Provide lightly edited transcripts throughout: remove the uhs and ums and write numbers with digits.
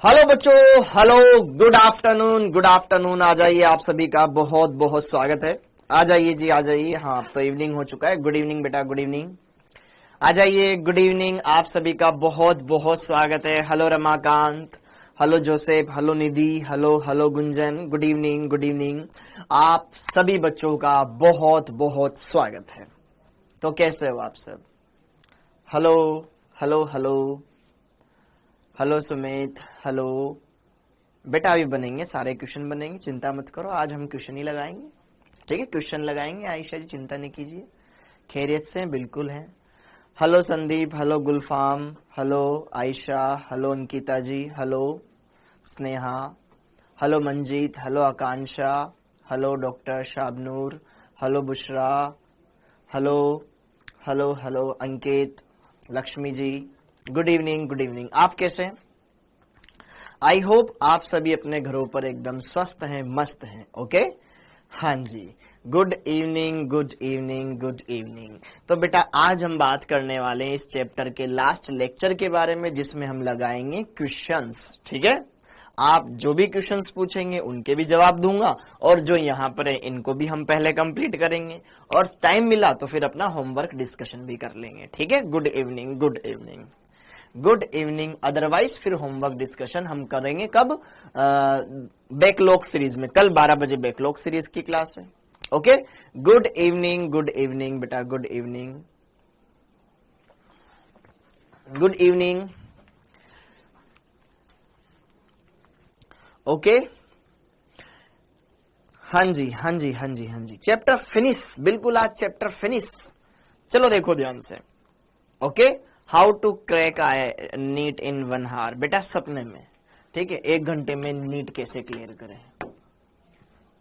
Hello बच्चों, hello, good afternoon. आ जाइए, आप सभी का बहुत बहुत स्वागत है। आ जाइए जी, आ जाइए। हाँ, अब तो इवनिंग हो चुका है। गुड इवनिंग बेटा, गुड इवनिंग। आ जाइए, गुड इवनिंग। आप सभी का बहुत बहुत स्वागत है। Hello Ramakant, hello Joseph, hello Nidhi, hello hello Gunjan. Good evening, good evening. आप सभी बच्चों का बहुत बहुत स्वागत है। तो कैसे हो आप सब? Hello hello hello hello Sumit, hello बेटा। अभी बनेंगे, सारे क्वेश्चन बनेंगे, चिंता मत करो। आज हम क्वेश्चन ही लगाएंगे, ठीक है? क्वेश्चन लगाएंगे। आयशा जी चिंता नहीं कीजिए, खैरियत से बिल्कुल है। Hello Sandeep, hello Gulfam, hello Ayesha, hello Ankita ji, hello Sneha, hello Manjeet, hello Akanksha, hello doctor Shabnoor, hello Bushra, hello hello hello Ankit, Lakshmi ji. Good evening, good evening. आप कैसे हैं? आई होप आप सभी अपने घरों पर एकदम स्वस्थ हैं, मस्त हैं। ओके, हाँ जी। Good evening, good evening, good evening. तो बेटा आज हम बात करने वाले हैं इस चैप्टर के लास्ट लेक्चर के बारे में, जिसमें हम लगाएंगे क्वेश्चंस। ठीक है? आप जो भी क्वेश्चंस पूछेंगे उनके भी जवाब दूंगा, और जो यहाँ पर है इनको भी हम पहले कंप्लीट करेंगे, और टाइम मिला तो फिर अपना होमवर्क डिस्कशन भी कर लेंगे। ठीक है? Good evening, good evening, good evening. Otherwise फिर होमवर्क डिस्कशन हम करेंगे कब? बैकलॉग सीरीज में। कल 12 बजे बैकलॉग सीरीज की क्लास है। Okay, good evening, good evening बेटा, good evening, good evening. Okay, हाँ जी, हाँ जी, हाँ जी, हाँ जी। चैप्टर फिनिश, बिल्कुल आज चैप्टर फिनिश। चलो देखो ध्यान से। Okay, how to crack NEET in 1 hour. बेटा सपने में, ठीक है, 1 घंटे में नीट कैसे क्लियर करें।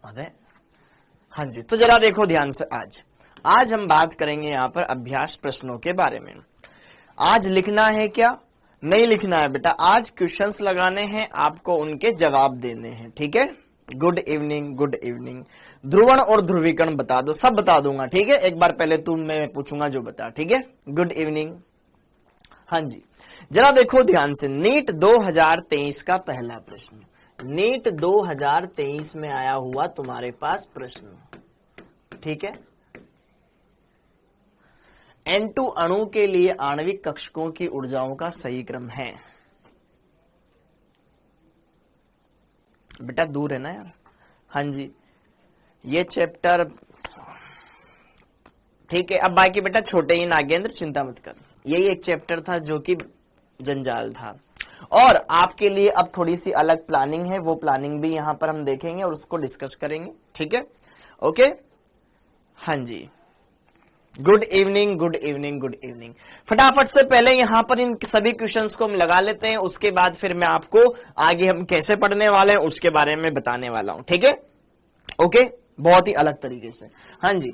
अरे हाँ जी, तो जरा देखो ध्यान से। आज हम बात करेंगे यहाँ पर अभ्यास प्रश्नों के बारे में। आज लिखना है क्या? नहीं लिखना है बेटा। आज क्वेश्चंस लगाने हैं, आपको उनके जवाब देने हैं। ठीक है? Good evening, good evening. ध्रुवण और ध्रुवीकरण बता दो, सब बता दूंगा। ठीक है? एक बार पहले तुम मैं पूछूंगा जो बता। ठीक है? Good evening. हाँ जी, जरा देखो ध्यान से। नीट 2023 का पहला प्रश्न, नीट 2023 में आया हुआ तुम्हारे पास प्रश्न। ठीक है? N2 अणु के लिए आणविक कक्षकों की ऊर्जाओं का सही क्रम है। बेटा दूर है ना यार। हाँ जी, ये चैप्टर ठीक है। अब बाकी बेटा छोटे ही नागेंद्र, चिंता मत कर। यही एक चैप्टर था जो कि जंजाल था, और आपके लिए अब थोड़ी सी अलग प्लानिंग है। वो प्लानिंग भी यहां पर हम देखेंगे और उसको डिस्कस करेंगे। ठीक है? ओके, हाँ जी। Good evening, good evening, good evening. फटाफट से पहले यहां पर इन सभी क्वेश्चंस को हम लगा लेते हैं, उसके बाद फिर मैं आपको आगे हम कैसे पढ़ने वाले हैं उसके बारे में बताने वाला हूं। ठीक है? ओके, बहुत ही अलग तरीके से। हाँ जी,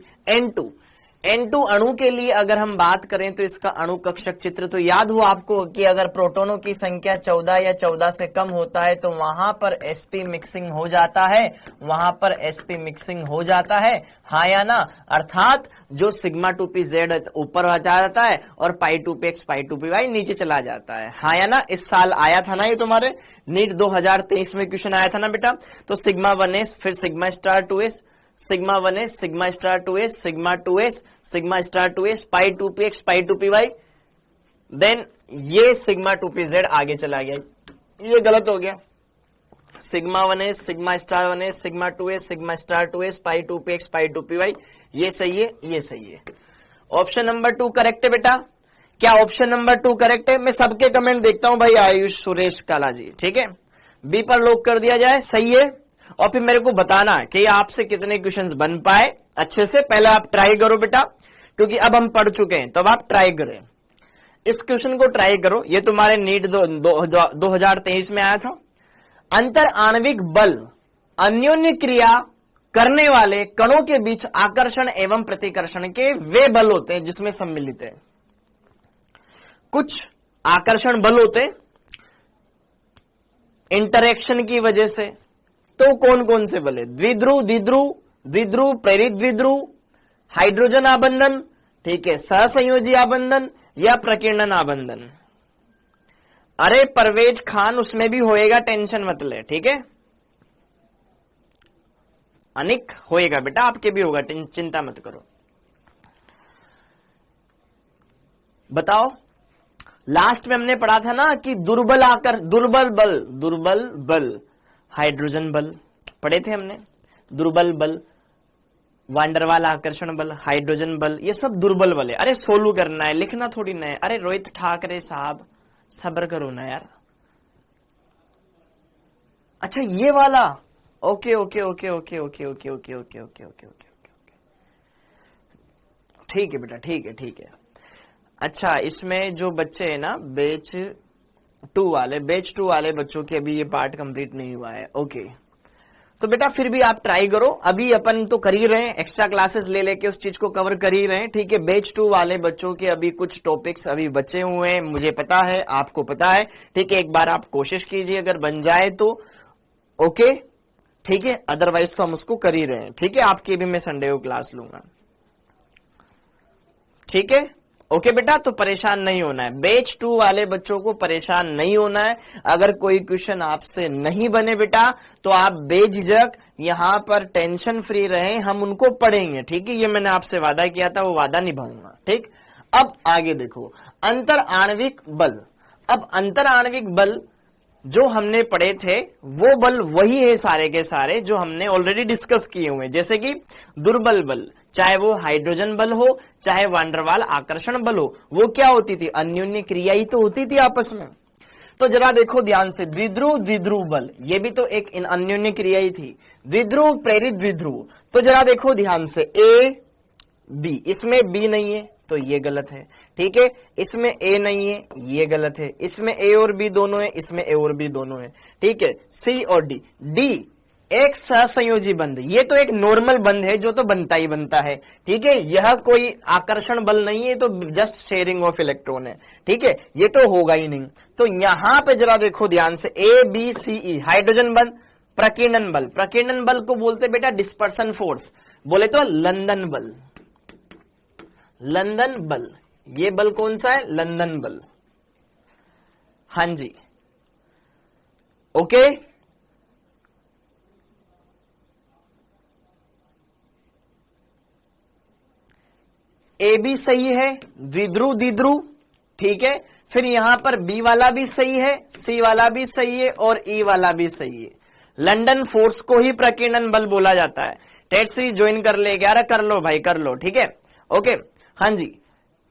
N2 अणु के लिए अगर हम बात करें तो इसका अणु कक्षक चित्र तो याद हो आपको कि अगर प्रोटॉनों की संख्या 14 या 14 से कम होता है तो वहां पर sp मिक्सिंग हो जाता है, वहां पर sp मिक्सिंग हो जाता है। हाँ या ना? अर्थात जो सिग्मा 2pz ऊपर आ जाता है और पाई 2px पाई 2py नीचे चला जाता है। हाँ या ना? इस साल आया था ना ये तुम्हारे नीट 2023 में क्वेश्चन आया था ना बेटा। तो सिग्मा 1s, फिर sigma star 2s, sigma 1s, sigma star 2s, sigma 2s, sigma star 2s, पाई 2px पाई 2py, देन ये सिग्मा 2pz आगे चला गया। ये गलत हो गया। Sigma 1s, sigma star 1s, sigma 2s, sigma star 2s, पाई 2px पाई 2py, ये सही है, ये सही है। ऑप्शन नंबर 2 करेक्ट है बेटा। क्या ऑप्शन नंबर 2 करेक्ट है? मैं सबके कमेंट देखता हूं भाई। आयुष, सुरेश, काला जी, ठीक है। बी पर लॉक कर दिया जाए, सही है। और फिर मेरे को बताना कि आपसे कितने क्वेश्चंस बन पाए अच्छे से। पहले आप ट्राई करो बेटा, क्योंकि अब हम पढ़ चुके हैं, तो अब आप ट्राई करें, इस क्वेश्चन को ट्राई करो। ये तुम्हारे नीट 2023 में आया था। अंतर आणविक बल अन्योन्य क्रिया करने वाले कणों के बीच आकर्षण एवं प्रतिकर्षण के वे बल होते हैं जिसमें सम्मिलित है। कुछ आकर्षण बल होते इंटरेक्शन की वजह से, तो कौन कौन से बल है? द्विध्रुव, द्विध्रुव, द्विध्रुव, प्रेरित द्विध्रुव, हाइड्रोजन आबंधन, ठीक है, सहसंयोजी आबंधन या प्रकीर्णन आबंधन। अरे परवेज खान उसमें भी होएगा, टेंशन मत ले, ठीक है। अनिक होएगा बेटा, आपके भी होगा, चिंता मत करो। बताओ, लास्ट में हमने पढ़ा था ना कि दुर्बल बल हाइड्रोजन बल पढ़े थे हमने। दुर्बल बल, वांडरवाल आकर्षण बल, हाइड्रोजन बल, ये सब दुर्बल बल है। अरे सोल्व करना है, लिखना थोड़ी ना है। अरे रोहित ठाकरे साहब सब्र करो ना यार। अच्छा ये वाला, okay okay okay okay okay okay okay okay okay okay okay ठीक है बेटा, ठीक है ठीक है। अच्छा इसमें जो बच्चे हैं ना बैच 2 वाले बच्चों के अभी ये पार्ट कंप्लीट नहीं हुआ है। ओके तो बेटा फिर भी आप ट्राई करो, अभी अपन तो कर ही रहे हैं, एक्स्ट्रा क्लासेस ले लेके उस चीज को कवर कर ही रहे हैं, ठीक है। बैच 2 वाले बच्चों के अभी कुछ टॉपिक्स अभी बचे हुए हैं, मुझे पता है, आपको पता है, ठीक है। एक बार आप कोशिश कीजिए, अगर बन जाए तो ओके, ठीक है, अदरवाइज तो हम उसको कर ही रहे हैं, ठीक है। आपकी भी मैं संडे को क्लास लूंगा, ठीक है। ओके बेटा, तो परेशान नहीं होना है, बैच 2 वाले बच्चों को परेशान नहीं होना है। अगर कोई क्वेश्चन आपसे नहीं बने बेटा तो आप बेझिझक यहां पर टेंशन फ्री रहें, हम उनको पढ़ेंगे, ठीक है। ये मैंने आपसे वादा किया था, वो वादा निभाऊंगा, ठीक। अब आगे देखो, अंतर आणविक बल। अब अंतर आणविक बल जो हमने पढ़े थे वो बल वही है सारे के सारे जो हमने ऑलरेडी डिस्कस किए हुए हैं, जैसे कि दुर्बल बल, चाहे वो हाइड्रोजन बल हो चाहे वांडरवाल आकर्षण बल हो, वो क्या होती थी, अन्योन्य क्रिया ही तो होती थी आपस में। तो जरा देखो ध्यान से, द्विध्रुव बल, ये भी तो एक अन्योन्य क्रिया ही थी, द्विध्रुव प्रेरित द्विध्रुव। तो जरा देखो ध्यान से, ए बी, इसमें बी नहीं है तो ये गलत है, ठीक है। इसमें ए नहीं है, ये गलत है। इसमें ए और बी दोनों है, इसमें ए और बी दोनों है, ठीक है। सी और डी, डी एक सहसंयोजी बंध, ये तो एक नॉर्मल बंध है जो तो बनता ही बनता है, ठीक है। यह कोई आकर्षण बल नहीं है, तो जस्ट शेयरिंग ऑफ इलेक्ट्रॉन है, ठीक है, ये तो होगा ही नहीं। तो यहां पे जरा देखो ध्यान से, A B C E, hydrogen बल, प्रकीर्णन बल, प्रकीर्णन बल को बोलते बेटा डिस्पर्सन फोर्स, बोले तो लंदन बल, लंदन बल, ये बल कौन सा है, लंदन बल, हां जी, ओके। ए भी सही है, द्विध्रुव, ठीक है। फिर यहां पर बी वाला भी सही है, सी वाला भी सही है और ई वाला भी सही है। लंदन फोर्स को ही प्रकीर्णन बल बोला जाता है। टेट सीरीज ज्वाइन कर ले, 11 कर लो भाई, कर लो, ठीक है, ओके। हाँ जी,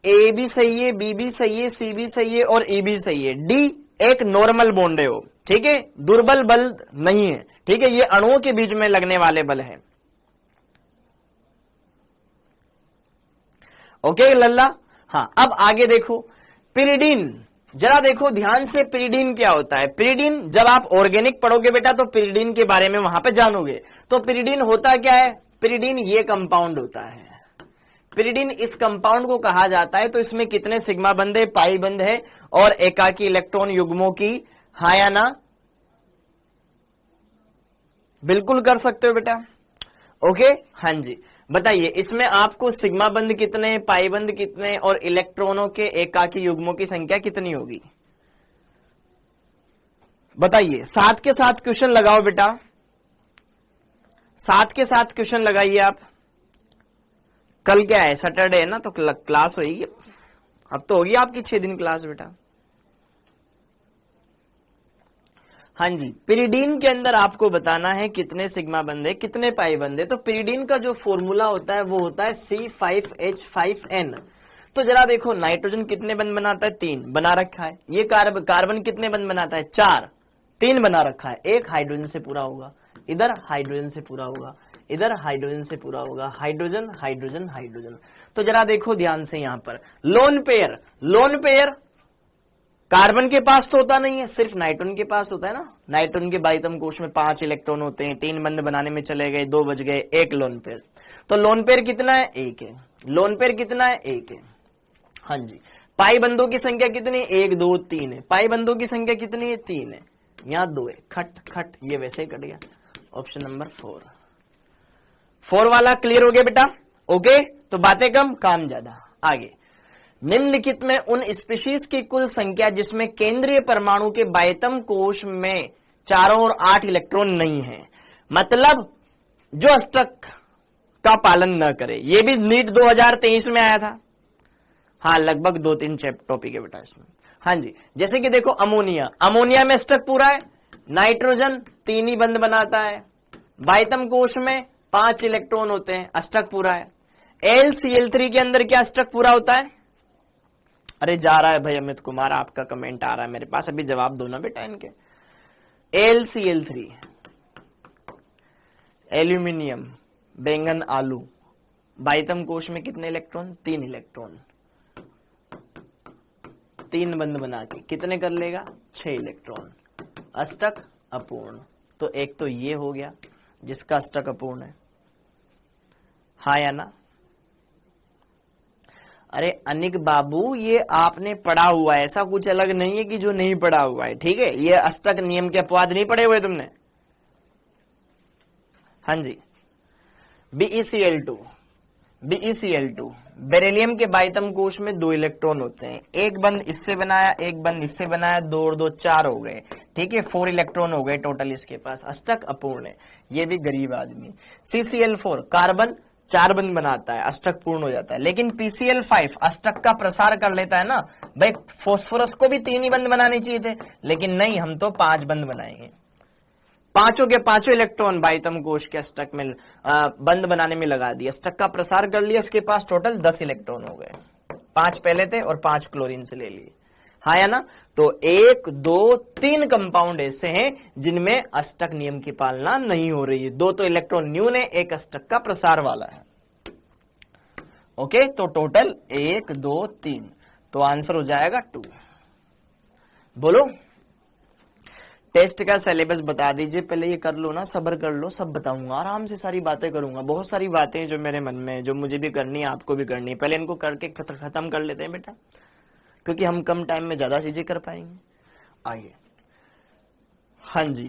ए भी सही है, बी भी सही है, सी भी सही है और ई भी सही है। डी एक नॉर्मल बॉन्ड है, ठीक है, दुर्बल बल नहीं है, ठीक है, ये अणुओं के बीच में लगने वाले बल है, ओके लल्ला। हाँ अब आगे देखो, पिरिडीन, जरा देखो ध्यान से, पिरिडीन क्या होता है। पिरिडीन जब आप ऑर्गेनिक पढ़ोगे बेटा तो पिरिडीन के बारे में वहां पे जानोगे। तो पिरिडीन होता क्या है, पिरिडीन ये कंपाउंड होता है, पिरिडीन इस कंपाउंड को कहा जाता है। तो इसमें कितने सिग्मा बंध है, पाई बंध है और एकाकी इलेक्ट्रॉन युग्मों की, हाँ या ना, बिल्कुल कर सकते हो बेटा, ओके। हाँ जी बताइए, इसमें आपको सिग्मा बंध कितने, पाई बंध कितने और इलेक्ट्रॉनों के एकाकी युग्मों की संख्या कितनी होगी, बताइए। साथ के साथ क्वेश्चन लगाओ बेटा, साथ के साथ क्वेश्चन लगाइए आप। कल क्या है, सैटरडे है ना, तो क्लास होगी, अब तो होगी आपकी 6 दिन क्लास बेटा। हाँ जी, पिरिडीन के अंदर आपको बताना है कितने सिग्मा बंध है, कितने पाई बंध है। तो पिरिडीन का जो फॉर्मूला होता है वो होता है C5H5N। तो जरा देखो, नाइट्रोजन कितने बंध बनाता है, 3 बना रखा है। ये कार्बन कितने बंध बनाता है, 4, 3 बना रखा है। एक हाइड्रोजन से पूरा होगा, इधर हाइड्रोजन से पूरा होगा, इधर हाइड्रोजन से पूरा होगा, हाइड्रोजन हाइड्रोजन हाइड्रोजन। तो जरा देखो ध्यान से, यहां पर loan pair, lone pair carbon के पास तो होता नहीं है, सिर्फ नाइट्रोजन के पास होता है ना। नाइट्रोजन के बाइतम कोश में 5 इलेक्ट्रॉन होते हैं, 3 बंध बनाने में चले गए, 2 बच गए, 1 लोन पेयर। तो लोन पेयर कितना है, 1 है। लोन पेयर कितना है, 1 है। हाँ जी, पाई बंधों की संख्या कितनी, 1 2 3 है। पाई बंधों की संख्या कितनी है, 3 है। यहां 2 है, खट खट ये वैसे ही कट गया। ऑप्शन नंबर 4 वाला क्लियर हो गया बेटा, ओके। तो बातें कम काम ज्यादा। आगे निम्नलिखित में उन स्पीशीज की कुल संख्या जिसमें केंद्रीय परमाणु के बाह्यतम कोश में चारों ओर 8 इलेक्ट्रॉन नहीं है, मतलब जो अष्टक का पालन न करे। ये भी नीट 2023 में आया था। हाँ, लगभग 2-3 टॉपिक है बेटा इसमें। हाँ जी, जैसे कि देखो अमोनिया, अमोनिया में अष्टक पूरा है, नाइट्रोजन 3 ही बंध बनाता है, बाह्यतम कोश में 5 इलेक्ट्रॉन होते हैं, अष्टक पूरा है। LCl3 के अंदर क्या अष्टक पूरा होता है? अरे जा रहा है भाई अमित कुमार, आपका कमेंट आ रहा है मेरे पास, अभी जवाब दो ना बेटा इनके। LCl3 एल्यूमिनियम, बैंगन, आलू, बाह्यतम कोश में कितने इलेक्ट्रॉन? 3 इलेक्ट्रॉन, 3 बंध बना के कितने कर लेगा? 6 इलेक्ट्रॉन, अष्टक अपूर्ण। तो एक तो ये हो गया जिसका अष्टक अपूर्ण है, हाँ या ना? अरे अनिक बाबू, ये आपने पढ़ा हुआ है, ऐसा कुछ अलग नहीं है कि जो नहीं पढ़ा हुआ है, ठीक है? ये अष्टक नियम के अपवाद नहीं पढ़े हुए तुमने? हाँ जी। BeCl2, बेरिलियम के बाह्यतम कोश में 2 इलेक्ट्रॉन होते हैं, एक बंध इससे बनाया, एक बंध इससे बनाया, 2 और 2 4 हो गए, ठीक है? 4 इलेक्ट्रॉन हो गए टोटल इसके पास, अष्टक अपूर्ण है, ये भी गरीब आदमी। CCl4 कार्बन 4 बंध बनाता है, अष्टक पूर्ण हो जाता है, लेकिन PCl5 अष्टक का प्रसार कर लेता है ना भाई। फास्फोरस को भी 3 ही बंध बनाने चाहिए थे, लेकिन नहीं, हम तो 5 बंध बनाएंगे। पांचों के पांचों इलेक्ट्रॉन बाह्यतम कोश के अष्टक में बंध बनाने में लगा दिया, अष्टक का प्रसार कर लिया, इसके पास टोटल 10 इलेक्ट्रॉन हो गए, 5 पहले थे और 5 क्लोरीन से ले लिए, हाँ या ना? तो 1, 2, 3 कंपाउंड ऐसे हैं जिनमें अष्टक नियम की पालना नहीं हो रही है। 2 तो इलेक्ट्रॉन न्यून है, 1 अष्टक का प्रसार वाला है। ओके, तो टोटल 1, 2, 3, तो आंसर हो जाएगा 2। बोलो, टेस्ट का सिलेबस बता दीजिए, पहले ये कर लो ना, सब्र कर लो, सब बताऊंगा, आराम से सारी बातें करूंगा। बहुत सारी बातें जो मेरे मन में है, जो मुझे भी करनी है, आपको भी करनी है, पहले इनको करके खत्म कर लेते हैं बेटा, क्योंकि हम कम टाइम में ज्यादा चीजें कर पाएंगे। आइए, हाँ जी,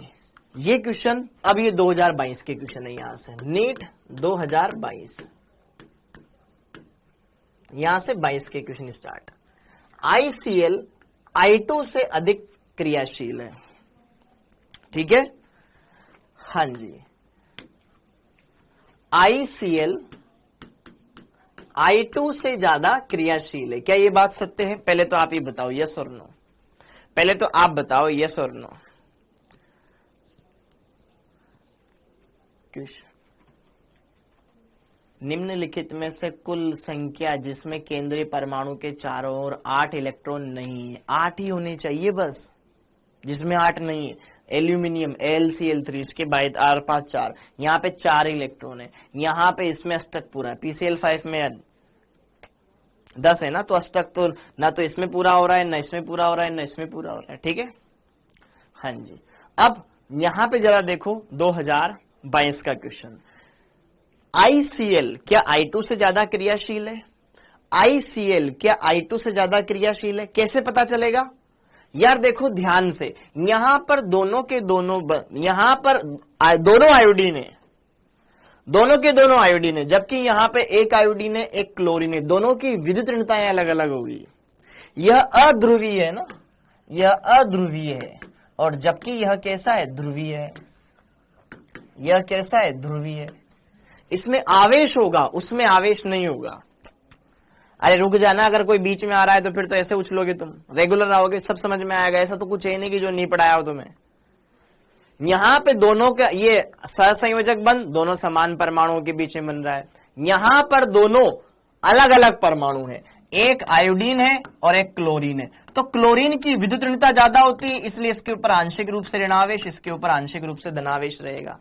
ये क्वेश्चन, अब ये 2022 के क्वेश्चन है, यहां से नीट 2022, यहां से 22 के क्वेश्चन स्टार्ट। ICl I2 से अधिक क्रियाशील है, ठीक है? हाँ जी, ICl I2 से ज्यादा क्रियाशील है, क्या ये बात सत्य है? पहले तो आप ही बताओ, यस और नो, पहले तो आप बताओ यस और नो। निम्नलिखित में से कुल संख्या जिसमें केंद्रीय परमाणु के चारों ओर 8 इलेक्ट्रॉन नहीं है, 8 ही होने चाहिए बस, जिसमें 8 नहीं है। एल्यूमिनियम LCl3, इसके बाद आर पास 4, यहाँ पे 4 इलेक्ट्रॉन है, यहाँ पे इसमें अष्टक पूरा है। PCl5 में 10 है ना, तो अष्टक तो ना तो इसमें पूरा हो रहा है, ना इसमें पूरा हो रहा है, ना इसमें पूरा हो रहा है, ठीक है? हाँ जी, अब यहाँ पे जरा देखो 2022 का क्वेश्चन। ICl क्या I2 से ज्यादा क्रियाशील है? ICl क्या I2 से ज्यादा क्रियाशील है? कैसे पता चलेगा यार? देखो ध्यान से, यहां पर दोनों के दोनों, यहां पर दोनों आयोडीन है, दोनों के दोनों आयोडीन है, जबकि यहां पे एक आयोडीन है, एक क्लोरीन है, दोनों की विद्युत ऋणताएं अलग अलग होगी। यह अध्रुवीय है ना, यह अध्रुवीय है, और जबकि यह कैसा है? ध्रुवीय है। यह कैसा है? ध्रुवीय है। इसमें आवेश होगा, उसमें आवेश नहीं होगा। अरे रुक जाना, अगर कोई बीच में आ रहा है तो फिर तो ऐसे उछलोगे तुम, रेगुलर आओगे, सब समझ में आएगा। ऐसा तो कुछ है नहीं कि जो नहीं पढ़ाया हो तुम्हें। यहां पे दोनों का ये सहसंयोजक बंध दोनों समान परमाणुओं के बीच में बन रहा है, यहां पर दोनों अलग अलग परमाणु है, एक आयोडीन है और एक क्लोरीन है। तो क्लोरीन की विद्युत ऋणता ज्यादा होती है, इसलिए इसके ऊपर आंशिक रूप से ऋणावेश, इसके ऊपर आंशिक रूप से धनावेश रहेगा।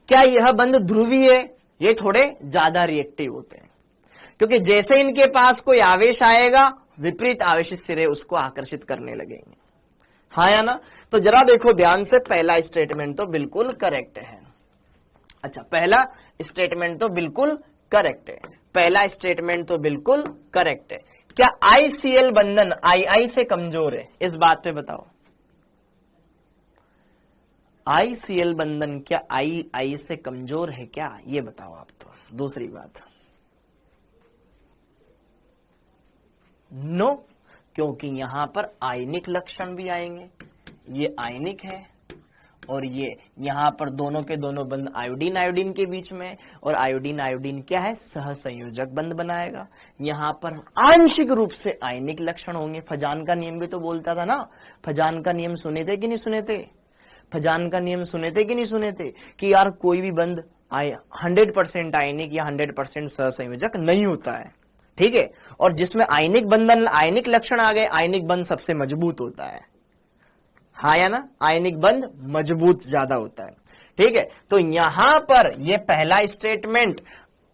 क्या यह बंध ध्रुवीय है? ये थोड़े ज्यादा रिएक्टिव होते हैं, क्योंकि जैसे इनके पास कोई आवेश आएगा, विपरीत आवेशित सिरे उसको आकर्षित करने लगेंगे, हाँ या ना? तो जरा देखो ध्यान से, पहला स्टेटमेंट तो बिल्कुल करेक्ट है। अच्छा, पहला स्टेटमेंट तो बिल्कुल करेक्ट है, पहला स्टेटमेंट तो बिल्कुल करेक्ट है। क्या ICl बंधन II से कमजोर है? इस बात पे बताओ, ICl बंधन क्या II से कमजोर है क्या? ये बताओ आप। तो दूसरी बात, नो, क्योंकि यहां पर आयनिक लक्षण भी आएंगे। ये आयनिक है और ये यहां पर दोनों के दोनों बंध आयोडीन आयोडीन के बीच में, और आयोडीन आयोडीन क्या है, सहसंयोजक बंध बनाएगा। यहां पर आंशिक रूप से आयनिक लक्षण होंगे। फजान का नियम भी तो बोलता था ना, फजान का नियम सुने थे कि नहीं सुने थे? फजान का नियम सुने थे कि नहीं सुने थे कि यार कोई भी बंध 100% आयनिक या 100% सहसंयोजक नहीं होता है, ठीक है। और जिसमें आयनिक बंधन, आयनिक लक्षण आ गए, आयनिक बंध सबसे मजबूत होता है, हाँ या ना, आयनिक बंध मजबूत ज्यादा होता है, ठीक है। तो यहां पर ये पहला स्टेटमेंट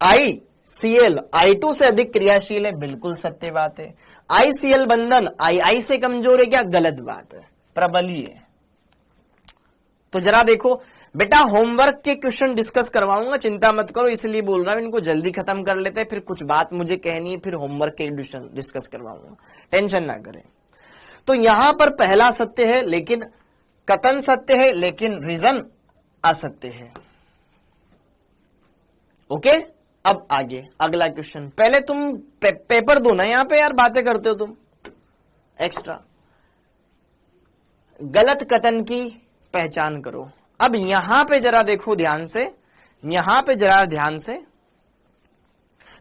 ICl I2 से अधिक क्रियाशील है, बिल्कुल सत्य बात है। ICl बंधन II से कमजोर है क्या? गलत बात है, प्रबलीय है। तो जरा देखो बेटा, होमवर्क के क्वेश्चन डिस्कस करवाऊंगा, चिंता मत करो, इसलिए बोल रहा हूं इनको जल्दी खत्म कर लेते हैं, फिर कुछ बात मुझे कहनी है, फिर होमवर्क के डिस्कस करवाऊंगा, टेंशन ना करें। तो यहां पर पहला सत्य है, लेकिन कथन सत्य है, लेकिन रीजन असत्य है। ओके, अब आगे अगला क्वेश्चन। पहले तुम पेपर दो ना, यहां पे यार बातें करते हो तुम एक्स्ट्रा। गलत कथन की पहचान करो। अब यहां पे जरा देखो ध्यान से, यहां पे जरा ध्यान से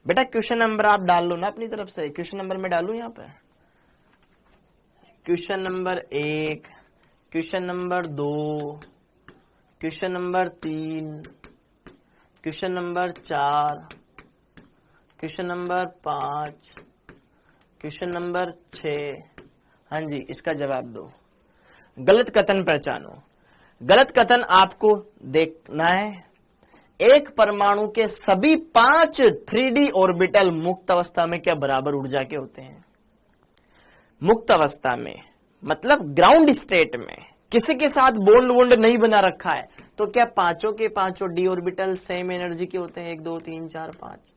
बेटा, क्वेश्चन नंबर आप डाल लो ना अपनी तरफ से। क्वेश्चन नंबर में डालू यहां पे, question number 1, question number 2, question number 3, question number 4, question number 5, question number 6। हाँ जी, इसका जवाब दो। गलत कथन पहचानो। गलत कथन आपको देखना है, एक परमाणु के सभी 5 3D ऑर्बिटल मुक्त अवस्था में क्या बराबर ऊर्जा के होते हैं? मुक्त अवस्था में मतलब ग्राउंड स्टेट में, किसी के साथ बॉन्ड वोंड नहीं बना रखा है, तो क्या पांचों के पांचों डी ऑर्बिटल सेम एनर्जी के होते हैं? 1 2 3 4 5,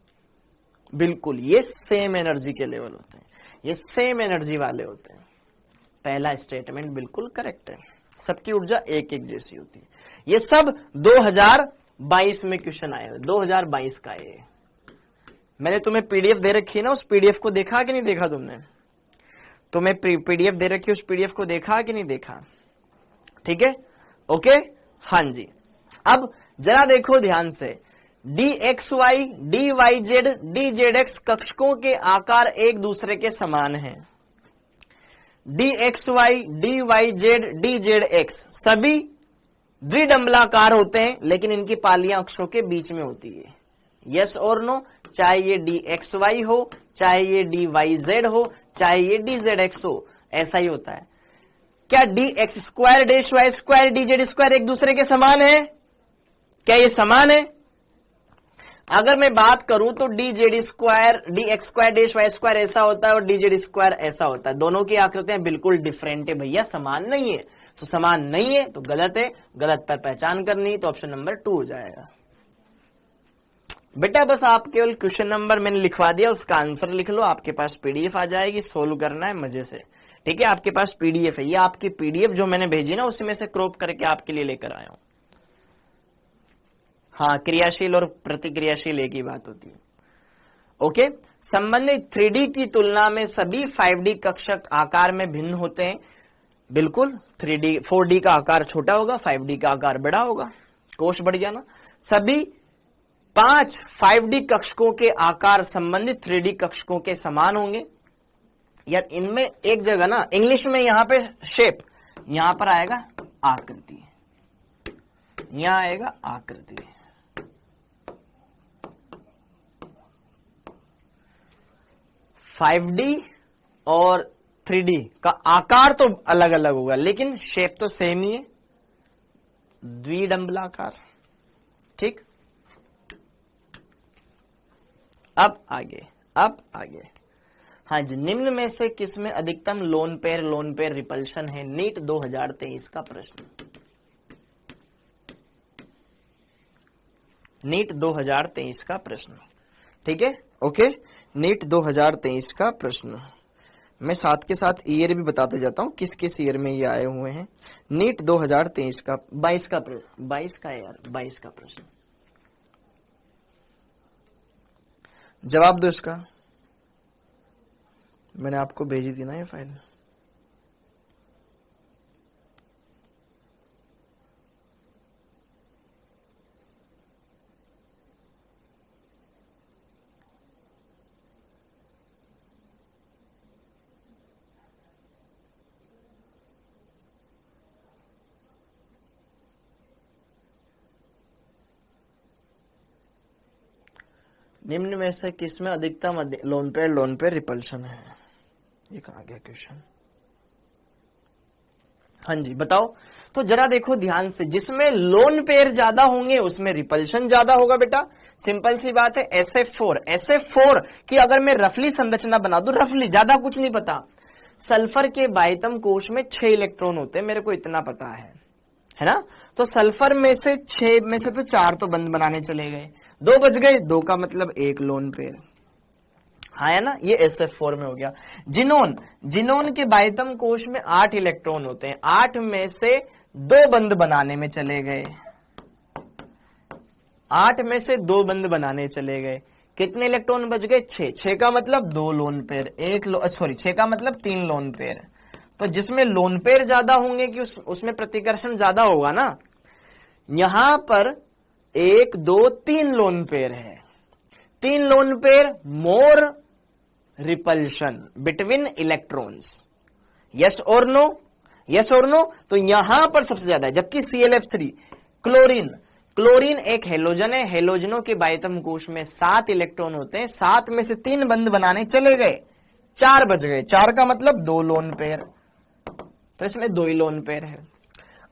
बिल्कुल ये सेम एनर्जी के लेवल होते हैं, ये सेम एनर्जी वाले होते हैं। पहला स्टेटमेंट बिल्कुल करेक्ट है, सबकी ऊर्जा एक एक जैसी होती है। ये सब 2022 में क्वेश्चन आए हुए, 2022 का ये। मैंने तुम्हें पीडीएफ दे रखी है ना, उस पीडीएफ को देखा कि नहीं देखा तुमने? तुम्हें पीडीएफ दे रखी है, उस पीडीएफ को देखा कि नहीं देखा? ठीक है, ओके, हाँ जी। अब जरा देखो ध्यान से, dxy, dyz, dzx कक्षकों के आकार एक दूसरे के समान हैं। dxy, dyz, dzx सभी द्विडंबलाकार होते हैं, लेकिन इनकी पालियां अक्षों के बीच में होती है। यस और नो? चाहे ये dxy हो, चाहे ये dyz हो, चाहे ये dzx हो, ऐसा ही होता है। क्या dx square, dy square, dz square एक दूसरे के समान है? क्या ये समान है? अगर मैं बात करूं तो dz square, dx square, dy square ऐसा होता है और dz स्क्वायर ऐसा होता है। दोनों की आकृतियां बिल्कुल डिफरेंट है भैया, समान नहीं है। तो समान नहीं है तो गलत है, गलत पर पहचान करनी, तो ऑप्शन नंबर 2 हो जाएगा। बेटा बस आप केवल क्वेश्चन नंबर मैंने लिखवा दिया, उसका आंसर लिख लो, आपके पास पीडीएफ आ जाएगी, सोल्व करना है मजे से। ठीक है, आपके पास पीडीएफ है, ये आपकी पीडीएफ जो मैंने भेजी ना, उसी में से क्रॉप करके आपके लिए लेकर आया हूं। हाँ, क्रियाशील और प्रतिक्रियाशील एक ही बात होती है। ओके, संबंधित 3D की तुलना में सभी 5D कक्षक आकार में भिन्न होते हैं। बिल्कुल, 3D 4D का आकार छोटा होगा, 5D का आकार बड़ा होगा। कोश बढ़ गया ना। सभी 5 5D कक्षकों के आकार संबंधित 3D कक्षकों के समान होंगे। यार इनमें एक जगह ना, इंग्लिश में यहां पे शेप, यहां पर आएगा आकृति, यहां आएगा आकृति। फाइव डी और 3D का आकार तो अलग अलग होगा, लेकिन शेप तो सेम ही है, द्विडंबलाकार। ठीक, अब आगे, अब आगे। हाँ जी, निम्न में से किसमें अधिकतम लोन पेयर रिपल्शन है? नीट 2023 का प्रश्न, नीट 2023 का प्रश्न। ठीक है, ओके, नीट 2023 का प्रश्न। मैं साथ के साथ ईयर भी बताते जाता हूं, किस किस ईयर में ये आए हुए हैं। नीट 2023 का 22 का प्रश्न, 22 का यार, 22 का प्रश्न। जवाब दो इसका, मैंने आपको भेजी थी ना ये फाइल। निम्न में से किसमें अधिकतम लोन पेयर रिपल्शन है? ये कहाँ गया क्वेश्चन? हाँ जी बताओ। तो जरा देखो ध्यान से, जिसमें लोन पेयर ज्यादा होंगे उसमें रिपल्शन ज्यादा होगा बेटा। सिंपल सी बात है। SF4 की अगर मैं रफली संरचना बना दूं, रफली, ज्यादा कुछ नहीं पता, सल्फर के बाह्यतम कोश में 6 इलेक्ट्रॉन होते हैं, मेरे को इतना पता है ना। तो सल्फर में से 6 में से तो 4 तो बंद बनाने चले गए, 2 बच गए, 2 का मतलब 1 लोन पेयर, हाँ है ना। ये SF4 में हो गया। जिनोन के बाह्यतम कोश में 8 इलेक्ट्रॉन होते हैं, 8 में से 2 बंद बनाने में चले गए, 8 में से 2 बंद बनाने चले गए, कितने इलेक्ट्रॉन बच गए? 6। 6 का मतलब 2 लोन पेयर, 6 का मतलब 3 लोन पेयर। तो जिसमें लोन पेयर ज्यादा होंगे कि उसमें प्रतिकर्षण ज्यादा होगा ना। यहां पर 1 2 3 लोन पेयर है, 3 लोन पेयर, मोर रिपल्शन बिटवीन इलेक्ट्रॉन्स, यस और नो, यस और नो। तो यहां पर सबसे ज्यादा है। जबकि ClF3 क्लोरीन एक हेलोजन है, हेलोजनों के बाह्यतम कोश में 7 इलेक्ट्रॉन होते हैं, 7 में से 3 बंद बनाने चले गए, 4 बच गए, 4 का मतलब 2 लोन पेयर, तो इसमें 2 ही लोन पेयर है।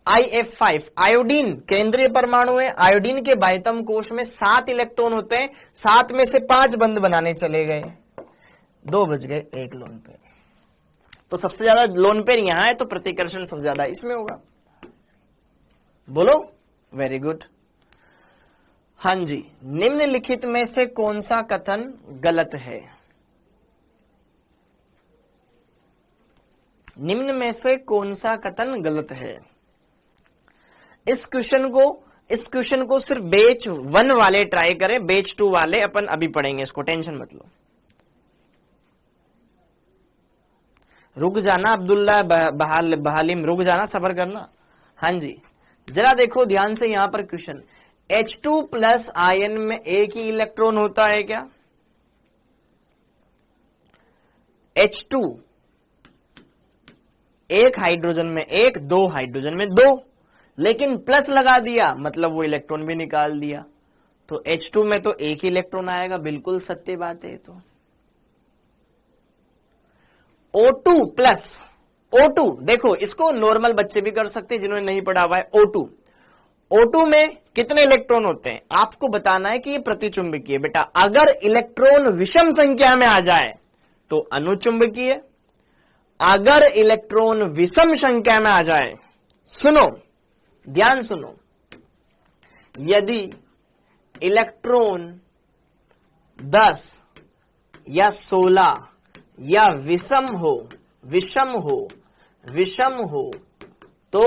IF5 आयोडीन केंद्रीय परमाणु है, आयोडीन के बाह्यतम कोश में 7 इलेक्ट्रॉन होते हैं, 7 में से 5 बंद बनाने चले गए, 2 बच गए, 1 लोन पेयर। तो सबसे ज्यादा लोन पेयर यहां है, तो प्रतिकर्षण सबसे ज्यादा इसमें होगा। बोलो, वेरी गुड। हाँ जी, निम्नलिखित में से कौन सा कथन गलत है? निम्न में से कौन सा कथन गलत है? इस क्वेश्चन को सिर्फ बैच 1 वाले ट्राई करें, बैच 2 वाले अपन अभी पढ़ेंगे, इसको टेंशन मत लो। रुक जाना अब्दुल्ला बहालिम, रुक जाना, सब्र करना। हाँ जी, जरा देखो ध्यान से यहां पर क्वेश्चन, H2+ आयन में एक ही इलेक्ट्रॉन होता है क्या? H2 एक हाइड्रोजन में 1, 2 हाइड्रोजन में 2, लेकिन प्लस लगा दिया मतलब वो इलेक्ट्रॉन भी निकाल दिया, तो H2 में तो एक ही इलेक्ट्रॉन आएगा, बिल्कुल सत्य बात है। तो O2 देखो, इसको नॉर्मल बच्चे भी कर सकते हैं जिन्होंने नहीं पढ़ा हुआ है। O2 में कितने इलेक्ट्रॉन होते हैं आपको बताना है कि ये प्रतिचुंबकीय। बेटा अगर इलेक्ट्रॉन विषम संख्या में आ जाए तो अनुचुंबकीय, अगर इलेक्ट्रॉन विषम संख्या में आ जाए, सुनो ध्यान सुनो, यदि इलेक्ट्रॉन 10 या 16 या विषम हो तो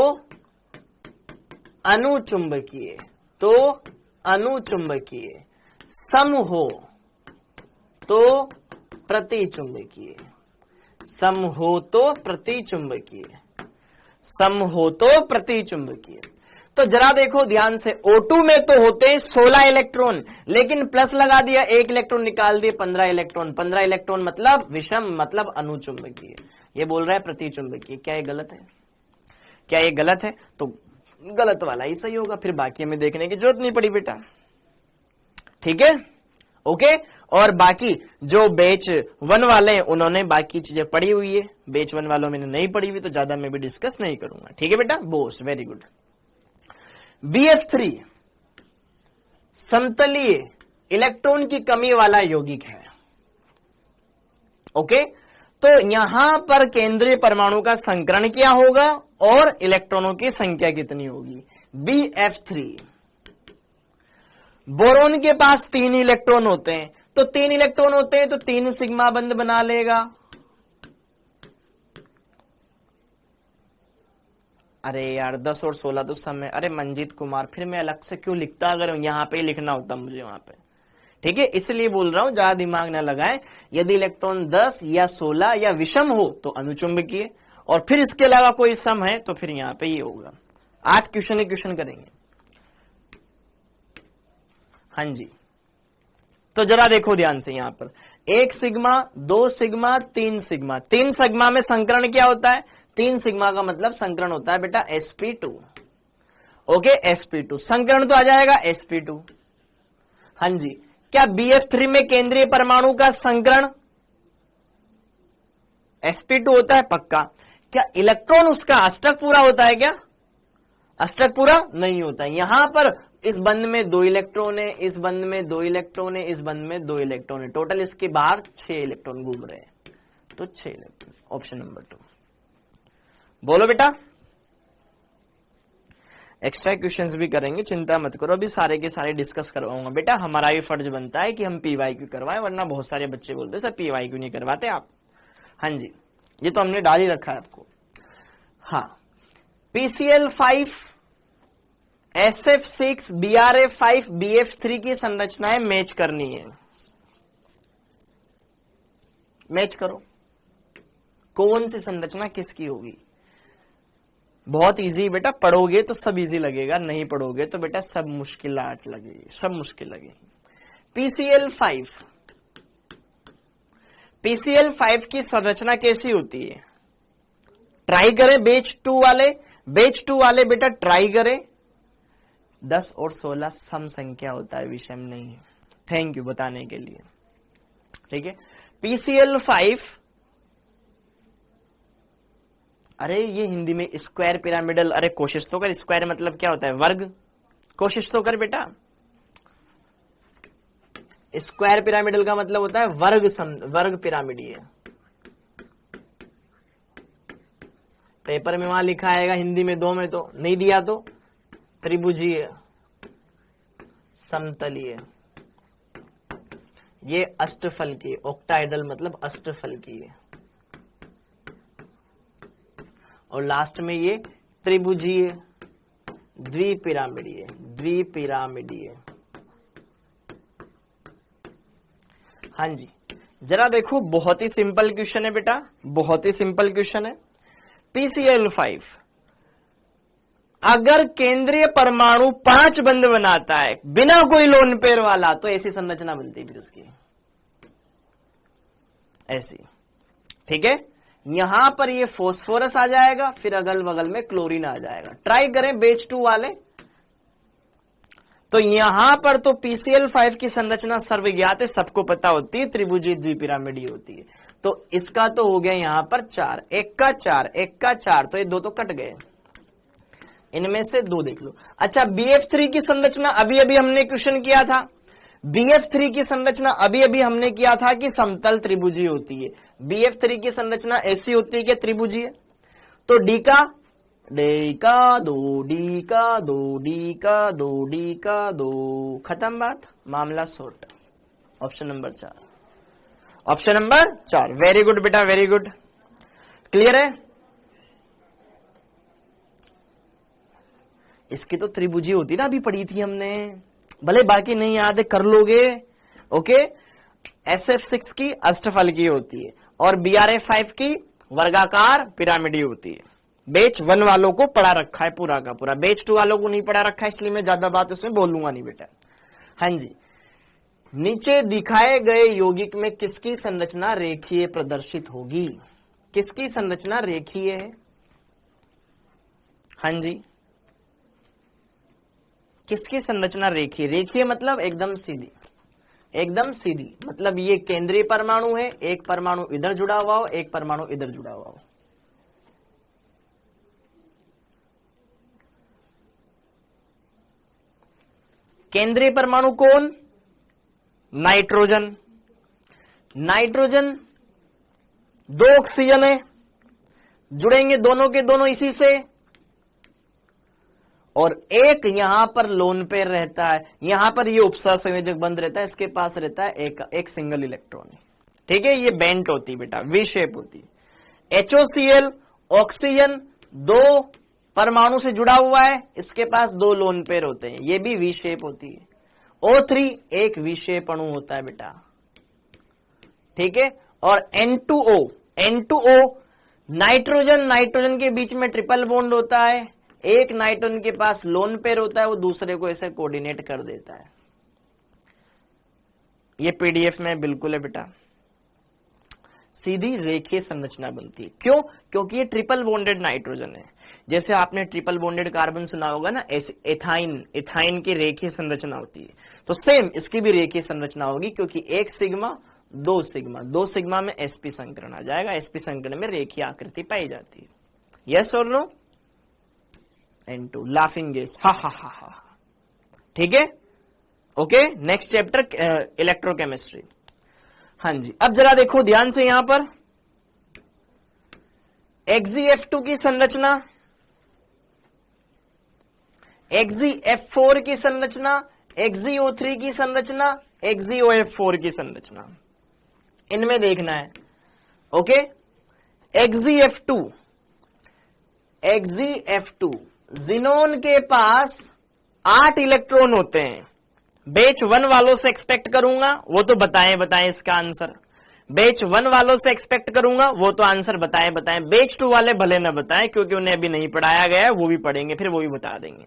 अनुचुंबकीय, सम हो तो प्रतिचुंबकीय, सम हो तो प्रतिचुंबकीय। तो जरा देखो ध्यान से, O2 में तो होते हैं 16 इलेक्ट्रॉन, लेकिन प्लस लगा दिया, 1 इलेक्ट्रॉन निकाल दिए, 15 इलेक्ट्रॉन। 15 इलेक्ट्रॉन मतलब विषम, मतलब अनुचुंबकीय। ये बोल रहा है प्रतिचुंबकीय। क्या ये गलत है? क्या ये गलत है? तो गलत वाला ही सही होगा, फिर बाकी हमें देखने की जरूरत नहीं पड़ी बेटा। ठीक है, ओके। और बाकी जो बैच 1 वाले हैं उन्होंने बाकी चीजें पढ़ी हुई है, बैच 1 वालों में नहीं पढ़ी हुई, तो ज्यादा मैं भी डिस्कस नहीं करूंगा। ठीक है बेटा, बोस, वेरी गुड। BF3 समतलीय इलेक्ट्रॉन की कमी वाला यौगिक है। ओके, तो यहां पर केंद्रीय परमाणु का संकरण क्या होगा और इलेक्ट्रॉनों की संख्या कितनी होगी? BF3। बोरोन के पास 3 इलेक्ट्रॉन होते हैं, तो 3 इलेक्ट्रॉन होते हैं तो 3 सिग्मा बंद बना लेगा। अरे यार 10 और 16 तो समय, अरे मंजीत कुमार, फिर मैं अलग से क्यों लिखता, अगर यहां पे ही लिखना होता मुझे वहां पे। ठीक है, इसलिए बोल रहा हूं ज्यादा दिमाग ना लगाएं। यदि इलेक्ट्रॉन 10 या 16 या विषम हो तो अनुचुंबकीय, और फिर इसके अलावा कोई सम है तो फिर यहां पे ये होगा। आज क्वेश्चन ही क्वेश्चन करेंगे। हाँ जी, तो जरा देखो ध्यान से, यहां पर 1 सिग्मा, 2 सिग्मा, 3 सिग्मा। 3 सिग्मा में संकरण क्या होता है? 3 सिग्मा का मतलब संकरण होता है बेटा sp2। ओके, sp2 संकरण तो आ जाएगा sp2। हाँ जी, क्या BF3 में केंद्रीय परमाणु का संकरण sp2 होता है? पक्का। क्या इलेक्ट्रॉन उसका अष्टक पूरा होता है? क्या अष्टक पूरा नहीं होता है। यहां पर इस बंध में 2 इलेक्ट्रॉन है, इस बंध में 2 इलेक्ट्रॉन है, इस बंध में 2 इलेक्ट्रॉन है, टोटल इसके बाहर 6 इलेक्ट्रॉन घूम रहे हैं, तो 6 इलेक्ट्रॉन। Option number 2। बोलो बेटा। एक्स्ट्रा क्वेश्चंस भी करेंगे, चिंता मत करो, अभी सारे के सारे डिस्कस करवाऊंगा बेटा। हमारा भी फर्ज बनता है कि हम PYQ करवाएं, वरना बहुत सारे बच्चे बोलते हैं सर PYQ नहीं करवाते आप। हाँ जी, ये तो हमने डाल ही रखा है आपको। हाँ, PCl5, SF6, BRF5, BF3 की संरचनाएं मैच करनी है। मैच करो, कौन सी संरचना किसकी होगी। बहुत इजी बेटा, पढ़ोगे तो सब इजी लगेगा, नहीं पढ़ोगे तो बेटा सब मुश्किलात लगेगी, सब मुश्किल लगेगी। PCl5 की संरचना कैसी होती है? ट्राई करें बेच 2 वाले, बेच 2 वाले बेटा ट्राई करें। 10 और 16 सम संख्या होता है, विषम नहीं है। थैंक यू बताने के लिए। ठीक है, PCl5, अरे ये हिंदी में स्क्वायर पिरामिडल, अरे कोशिश तो कर, स्क्वायर मतलब क्या होता है? वर्ग। कोशिश तो कर बेटा, स्क्वायर पिरामिडल का मतलब होता है वर्ग पिरामिडीय। पेपर में वहां लिखा आएगा, हिंदी में 2 में तो नहीं दिया, तो त्रिभुजीय, समतलीय, ये अष्टफल की, ऑक्टाइडल मतलब अष्टफल की है, और लास्ट में ये त्रिभुजीय, द्विपिरामिडीय, द्विपिरामिडीय। हाँ जी, जरा देखो, बहुत ही सिंपल क्वेश्चन है बेटा, बहुत ही सिंपल क्वेश्चन है। PCl5 अगर केंद्रीय परमाणु 5 बंध बनाता है बिना कोई लोन पेयर वाला, तो ऐसी संरचना बनती है फिर उसकी, ऐसी। ठीक है, यहां पर ये फॉस्फोरस आ जाएगा, फिर अगल बगल में क्लोरीन आ जाएगा। ट्राई करें बेच 2 वाले, तो यहां पर तो PCl5 की संरचना सर्वज्ञात है, सबको पता होती है, त्रिभुजीय द्विपिरामिडीय होती है। तो इसका तो हो गया यहां पर 4, 1 का 4, 1 का 4, तो ये 2 तो कट गए, इनमें से 2 देख लो। अच्छा, BF3 की संरचना अभी अभी हमने क्वेश्चन किया था, BF3 की संरचना अभी अभी हमने किया था कि समतल त्रिभुजीय होती है। BF3 की संरचना ऐसी होती है कि त्रिभुजीय, तो डी का 2, डी का 2, डी का 2, डी का 2, खत्म बात, मामला sort. Option number 4, option number 4। Very good बेटा, वेरी गुड, क्लियर है। इसकी तो त्रिभुजीय होती ना, अभी पढ़ी थी हमने, भले बाकी नहीं याद है कर लोगे। ओके, SF6 की अष्टफल की होती है, और BRF5 की वर्गाकार पिरामिडीय होती है। बेच 1 वालों को पढ़ा रखा है पूरा का पूरा, बेच 2 वालों को नहीं पढ़ा रखा है, इसलिए मैं ज्यादा बात उसमें बोलूंगा नहीं बेटा। हाँ जी, नीचे दिखाए गए यौगिक में किसकी संरचना रेखीय प्रदर्शित होगी? किसकी संरचना रेखीय है? हाँ जी, किसकी संरचना रेखीय? रेखीय मतलब एकदम सीधी, एकदम सीधी, मतलब ये केंद्रीय परमाणु है, एक परमाणु इधर जुड़ा हुआ हो, एक परमाणु इधर जुड़ा हुआ हो। केंद्रीय परमाणु कौन? नाइट्रोजन। नाइट्रोजन 2 ऑक्सीजन है, जुड़ेंगे दोनों के दोनों इसी से, और एक यहां पर लोन पेयर रहता है, यहां पर ये उपसहसंयोजक बंद रहता है, इसके पास रहता है एक सिंगल इलेक्ट्रॉन। ठीक है, ये बेंट होती है बेटा, वी शेप होती है। HOCl ऑक्सीजन 2 परमाणु से जुड़ा हुआ है, इसके पास 2 लोन पेयर होते हैं, ये भी वी शेप होती है। O3 एक विशेष अणु होता है बेटा, ठीक है। और N2O नाइट्रोजन नाइट्रोजन के बीच में ट्रिपल बॉन्ड होता है, एक नाइट्रोजन के पास लोन पेयर होता है, वो दूसरे को ऐसे कोऑर्डिनेट कर देता है। ये पीडीएफ में बिल्कुल है बेटा, सीधी रेखीय संरचना बनती है। क्यों? क्योंकि ये ट्रिपल बॉन्डेड नाइट्रोजन है। जैसे आपने ट्रिपल बॉन्डेड कार्बन सुना होगा ना, एथाइन की रेखीय संरचना होती है, तो सेम इसकी भी रेखीय संरचना होगी, क्योंकि एक सिग्मा दो सिग्मा में sp संकरण आ जाएगा, sp संकरण में रेखीय आकृति पाई जाती है। यस और नो? N2 लाफिंग गैस, हा हा हा हा, ठीक है। Okay, next chapter electrochemistry. हाँ जी, अब जरा देखो ध्यान से यहां पर XeF2 की संरचना, XeF4 की संरचना, XeO3 की संरचना, XeOF4 की संरचना, इनमें देखना है। ओके, XeF2 जिनोन के पास 8 इलेक्ट्रॉन होते हैं। बैच 1 वालों से एक्सपेक्ट करूंगा वो तो बताएं इसका आंसर, बैच 1 वालों से एक्सपेक्ट करूंगा वो तो आंसर बताएं। बैच 2 वाले भले ना बताएं, क्योंकि उन्हें अभी नहीं पढ़ाया गया है, वो भी पढ़ेंगे फिर वो भी बता देंगे।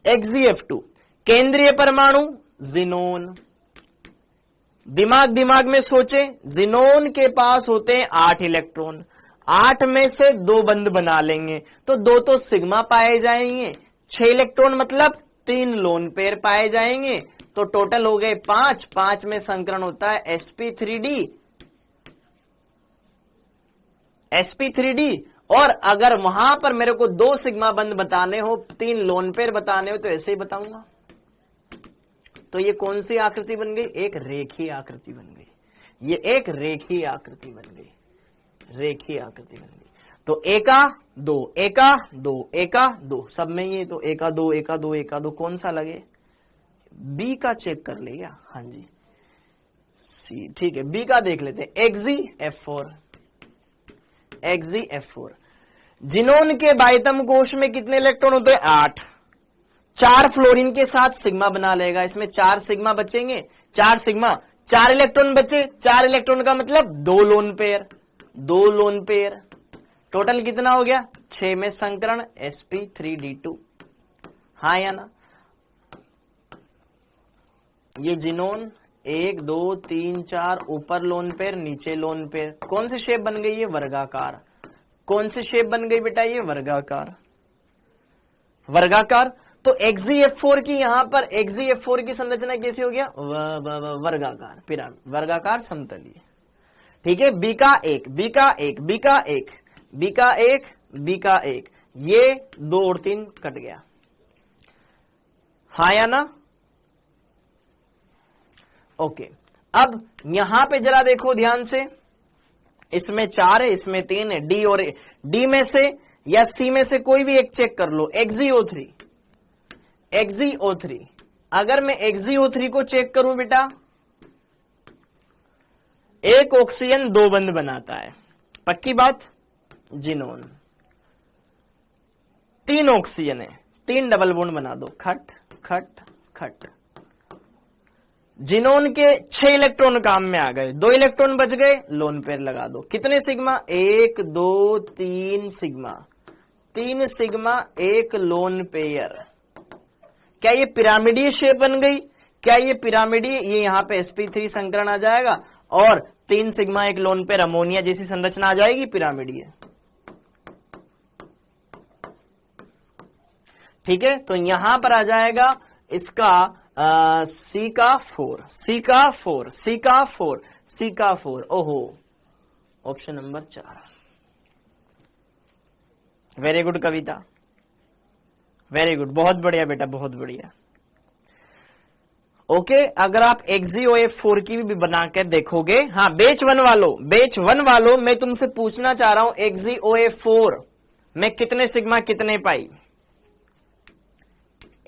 XeF2 केंद्रीय परमाणु जिनोन, दिमाग में सोचे, जिनोन के पास होते हैं 8 इलेक्ट्रॉन, 8 में से 2 बंद बना लेंगे तो 2 तो सिग्मा पाए जाएंगे, 6 इलेक्ट्रॉन मतलब 3 लोन पेयर पाए जाएंगे, तो टोटल हो गए 5। 5 में संकरण होता है sp3d, और अगर वहां पर मेरे को 2 सिग्मा बंद बताने हो, 3 लोन पेयर बताने हो, तो ऐसे ही बताऊंगा। तो ये कौन सी आकृति बन गई? एक रेखीय आकृति बन गई। ये एक रेखीय आकृति बन गई, रेखीय आकृति बन गई। तो एका दो सब में ये तो एका दो कौन सा लगे? बी का चेक कर ले क्या? हाँ जी, सी, ठीक है, बी का देख लेते हैं। XeF4 जिनोन के बाह्यतम कोश में कितने इलेक्ट्रॉन होते हैं? 8। 4 फ्लोरीन के साथ सिग्मा बना लेगा, इसमें 4 सिग्मा बचेंगे, 4 सिग्मा, 4 इलेक्ट्रॉन बचे, 4 इलेक्ट्रॉन का मतलब 2 लोन पेयर, टोटल कितना हो गया? 6 में संकरण sp3d2, हाँ या ना? ये जिनोन 1 2 3 4 ऊपर लोन पेयर, नीचे लोन पेयर, कौन सी शेप बन गई? ये वर्गाकार। कौन सी शेप बन गई बेटा? ये वर्गाकार। तो XeF4 की यहां पर XeF4 की संरचना कैसी हो गया? वर्गाकार पिरामिड, वर्गाकार समतलीय, ठीक है। B का एक, ये 2 और 3 कट गया, हाँ या ना? ओके, अब यहां पे जरा देखो ध्यान से, इसमें 4 है, इसमें 3 है, डी में से या सी में से कोई भी एक चेक कर लो। XeO3, अगर मैं XeO3 को चेक करूं बेटा, एक ऑक्सीजन 2 बंद बनाता है, पक्की बात। जिनोन 3 ऑक्सीजन है, 3 डबल बॉन्ड बना दो, खट खट खट। जिनोन के 6 इलेक्ट्रॉन काम में आ गए, 2 इलेक्ट्रॉन बच गए, लोन पेयर लगा दो। कितने sigma? 1 2 3 sigma, 3 sigma 1 lone pair. क्या ये पिरामिडीय शेप बन गई? क्या ये पिरामिडीय? ये यहां पे sp3 संकरण आ जाएगा और 3 सिग्मा 1 लोन पेयर अमोनिया जैसी संरचना आ जाएगी, पिरामिडीय, ठीक है। तो यहां पर आ जाएगा इसका सी का 4। ओहो, ऑप्शन नंबर 4। वेरी गुड कविता, वेरी गुड, बहुत बढ़िया बेटा, बहुत बढ़िया। ओके, अगर आप XeOF4 की भी बना के देखोगे, हाँ, बैच 1 वालों मैं तुमसे पूछना चाह रहा हूं, XeOF4 में कितने सिग्मा कितने पाई?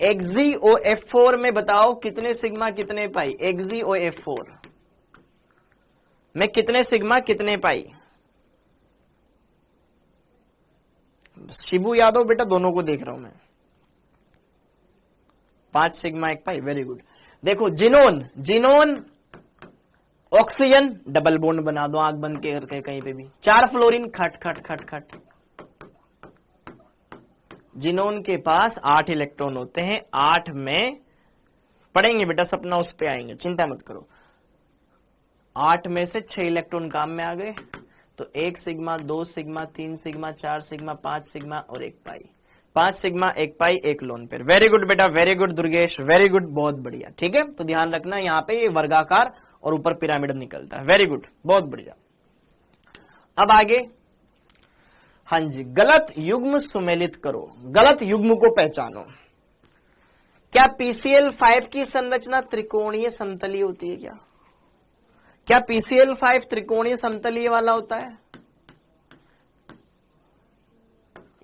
XeOF4 में बताओ कितने सिग्मा कितने पाई? XeOF4 में कितने सिग्मा कितने पाई? शिबू यादव बेटा, दोनों को देख रहा हूं मैं। 5 सिग्मा 1 पाई, वेरी गुड। देखो xenon, xenon oxygen double bond बना दो आंख बंद करके कहीं पे भी। 4 फ्लोरीन खट खट खट खट। जिनोन के पास 8 इलेक्ट्रॉन होते हैं, 8 में पढ़ेंगे बेटा, सपना उस पे आएंगे, चिंता मत करो। 8 में से 6 इलेक्ट्रॉन काम में आ गए, तो 1 sigma, 2 sigma, 3 sigma, 4 sigma, 5 sigma और 1 पाई। 5 सिग्मा, 1 पाई, 1 लोन पेयर। वेरी गुड बेटा, very good Durgesh, very good, बहुत बढ़िया। ठीक है, तो ध्यान रखना यहाँ पे ये वर्गाकार और ऊपर पिरामिड निकलता है। वेरी गुड, बहुत बढ़िया। अब आगे, हाँ जी, गलत युग्म सुमेलित करो, गलत युग्म को पहचानो। क्या PCl5 की संरचना त्रिकोणीय समतलीय होती है? क्या PCl5 त्रिकोणीय समतलीय वाला होता है?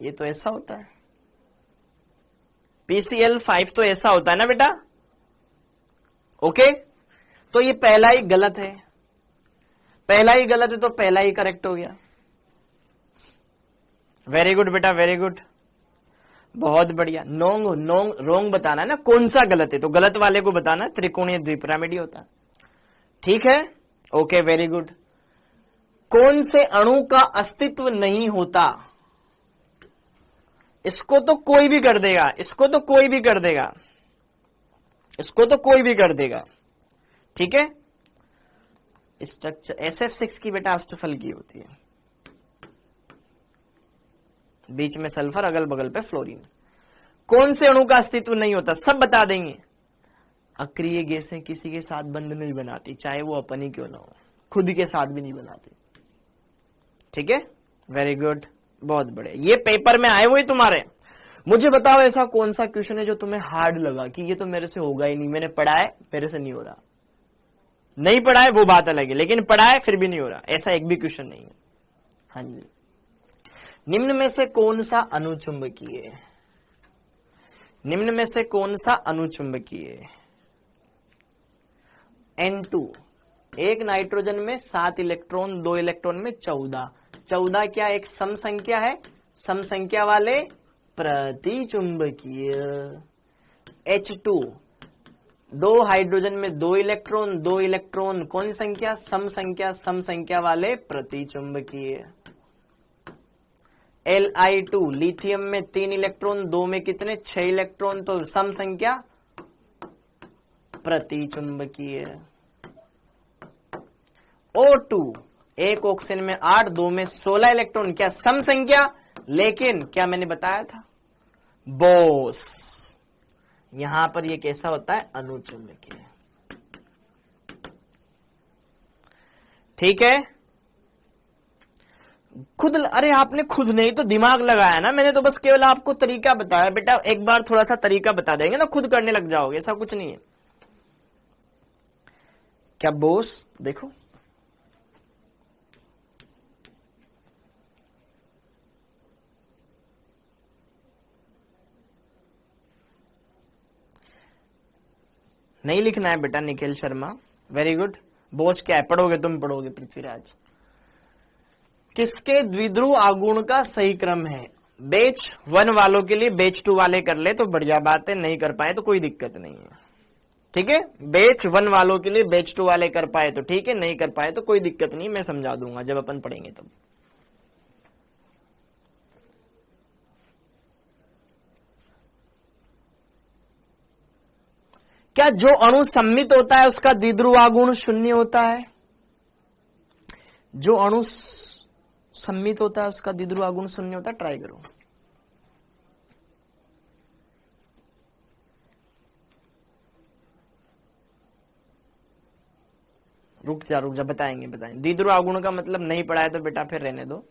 ये तो ऐसा होता है। PCl5 तो ऐसा होता है ना बेटा, ओके। तो ये पहला ही गलत है, पहला ही गलत है, तो पहला ही करेक्ट हो गया। वेरी गुड बेटा, वेरी गुड, बहुत बढ़िया। नोंग नोंग रोंग बताना है ना, कौन सा गलत है, तो गलत वाले को बताना है। त्रिकोणीय द्विपिरामिड होता है, ठीक है, ओके, वेरी गुड। कौन से अणु का अस्तित्व नहीं होता? इसको तो कोई भी कर देगा, इसको तो कोई भी कर देगा, इसको तो कोई भी कर देगा, ठीक है। स्ट्रक्चर SF6 की बेटा अष्टफल की होती है, बीच में सल्फर, अगल बगल पे फ्लोरीन। कौन से अणु का अस्तित्व नहीं होता? सब बता देंगे। अक्रिय गैसें किसी के साथ बंध नहीं बनाती, चाहे वो अपन ही क्यों ना हो, खुद के साथ भी नहीं बनाती, ठीक है, वेरी गुड, बहुत बढ़िया। ये पेपर में आए हुए तुम्हारे। मुझे बताओ ऐसा कौन सा क्वेश्चन है जो तुम्हें हार्ड लगा कि ये तो मेरे से होगा ही नहीं, मैंने पढ़ा है मेरे से नहीं हो रहा। नहीं पढ़ा है वो बात अलग है, लेकिन पढ़ा है फिर भी नहीं हो रहा, ऐसा एक भी क्वेश्चन नहीं है। हाँ जी, निम्न में से कौन सा अनुचुंबकीय है? निम्न में से कौन सा अनुचुंबकीय है? N2, एक नाइट्रोजन में 7 इलेक्ट्रॉन, 2 इलेक्ट्रॉन में 14। 14 क्या एक सम संख्या है? सम संख्या वाले प्रतिचुंबकीय। H2, 2 हाइड्रोजन में 2 इलेक्ट्रॉन, 2 इलेक्ट्रॉन कौन सी संख्या? सम संख्या, सम संख्या वाले प्रतिचुंबकीय। Li2, लिथियम में 3 इलेक्ट्रॉन, 2 में कितने? 6 इलेक्ट्रॉन, तो सम संख्या प्रतिचुंबकीय। O2, एक ऑक्सीजन में 8, 2 में 16 इलेक्ट्रॉन, क्या सम संख्या? लेकिन क्या मैंने बताया था? बोस। यहां पर ये कैसा होता है? अनुचुंबकीय, ठीक है। खुद, अरे आपने खुद नहीं तो दिमाग लगाया ना, मैंने तो बस केवल आपको तरीका बताया। बेटा एक बार थोड़ा सा तरीका बता देंगे ना, खुद करने लग जाओगे, ऐसा कुछ नहीं है। क्या बोस? देखो नहीं लिखना है बेटा निखिल शर्मा, वेरी गुड। बोस क्या है? पढ़ोगे तुम, पढ़ोगे पृथ्वीराज। किसके द्विध्रुव आगुण का सही क्रम है? बैच 1 वालों के लिए बैच 2 वाले कर ले तो बढ़िया बात है, नहीं कर पाए तो कोई दिक्कत नहीं है, ठीक है। बैच 1 वालों के लिए बैच 2 वाले कर पाए तो ठीक है, नहीं कर पाए तो कोई दिक्कत नहीं, मैं समझा दूंगा जब अपन पढ़ेंगे तब। क्या जो अणु सम्मित होता है उसका द्विध्रुव आगुण 0 होता है? जो अणु सम्मित होता है उसका द्विध्रुव आगुण 0 होता है, ट्राई करो। रुक जा बताएंगे। द्विध्रुव आगुण का मतलब नहीं पढ़ा है तो बेटा फिर रहने दो।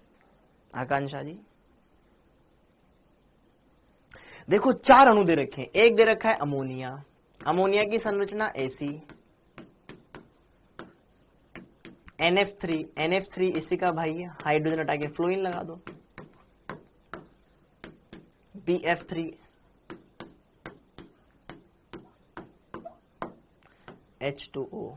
आकांक्षा जी देखो 4 अणु दे रखे हैं। एक दे रखा है अमोनिया, अमोनिया की संरचना ऐसी, NF3 इसी का भाई है, हाइड्रोजन हटा के फ्लोरीन लगा दो। BF3, H2O,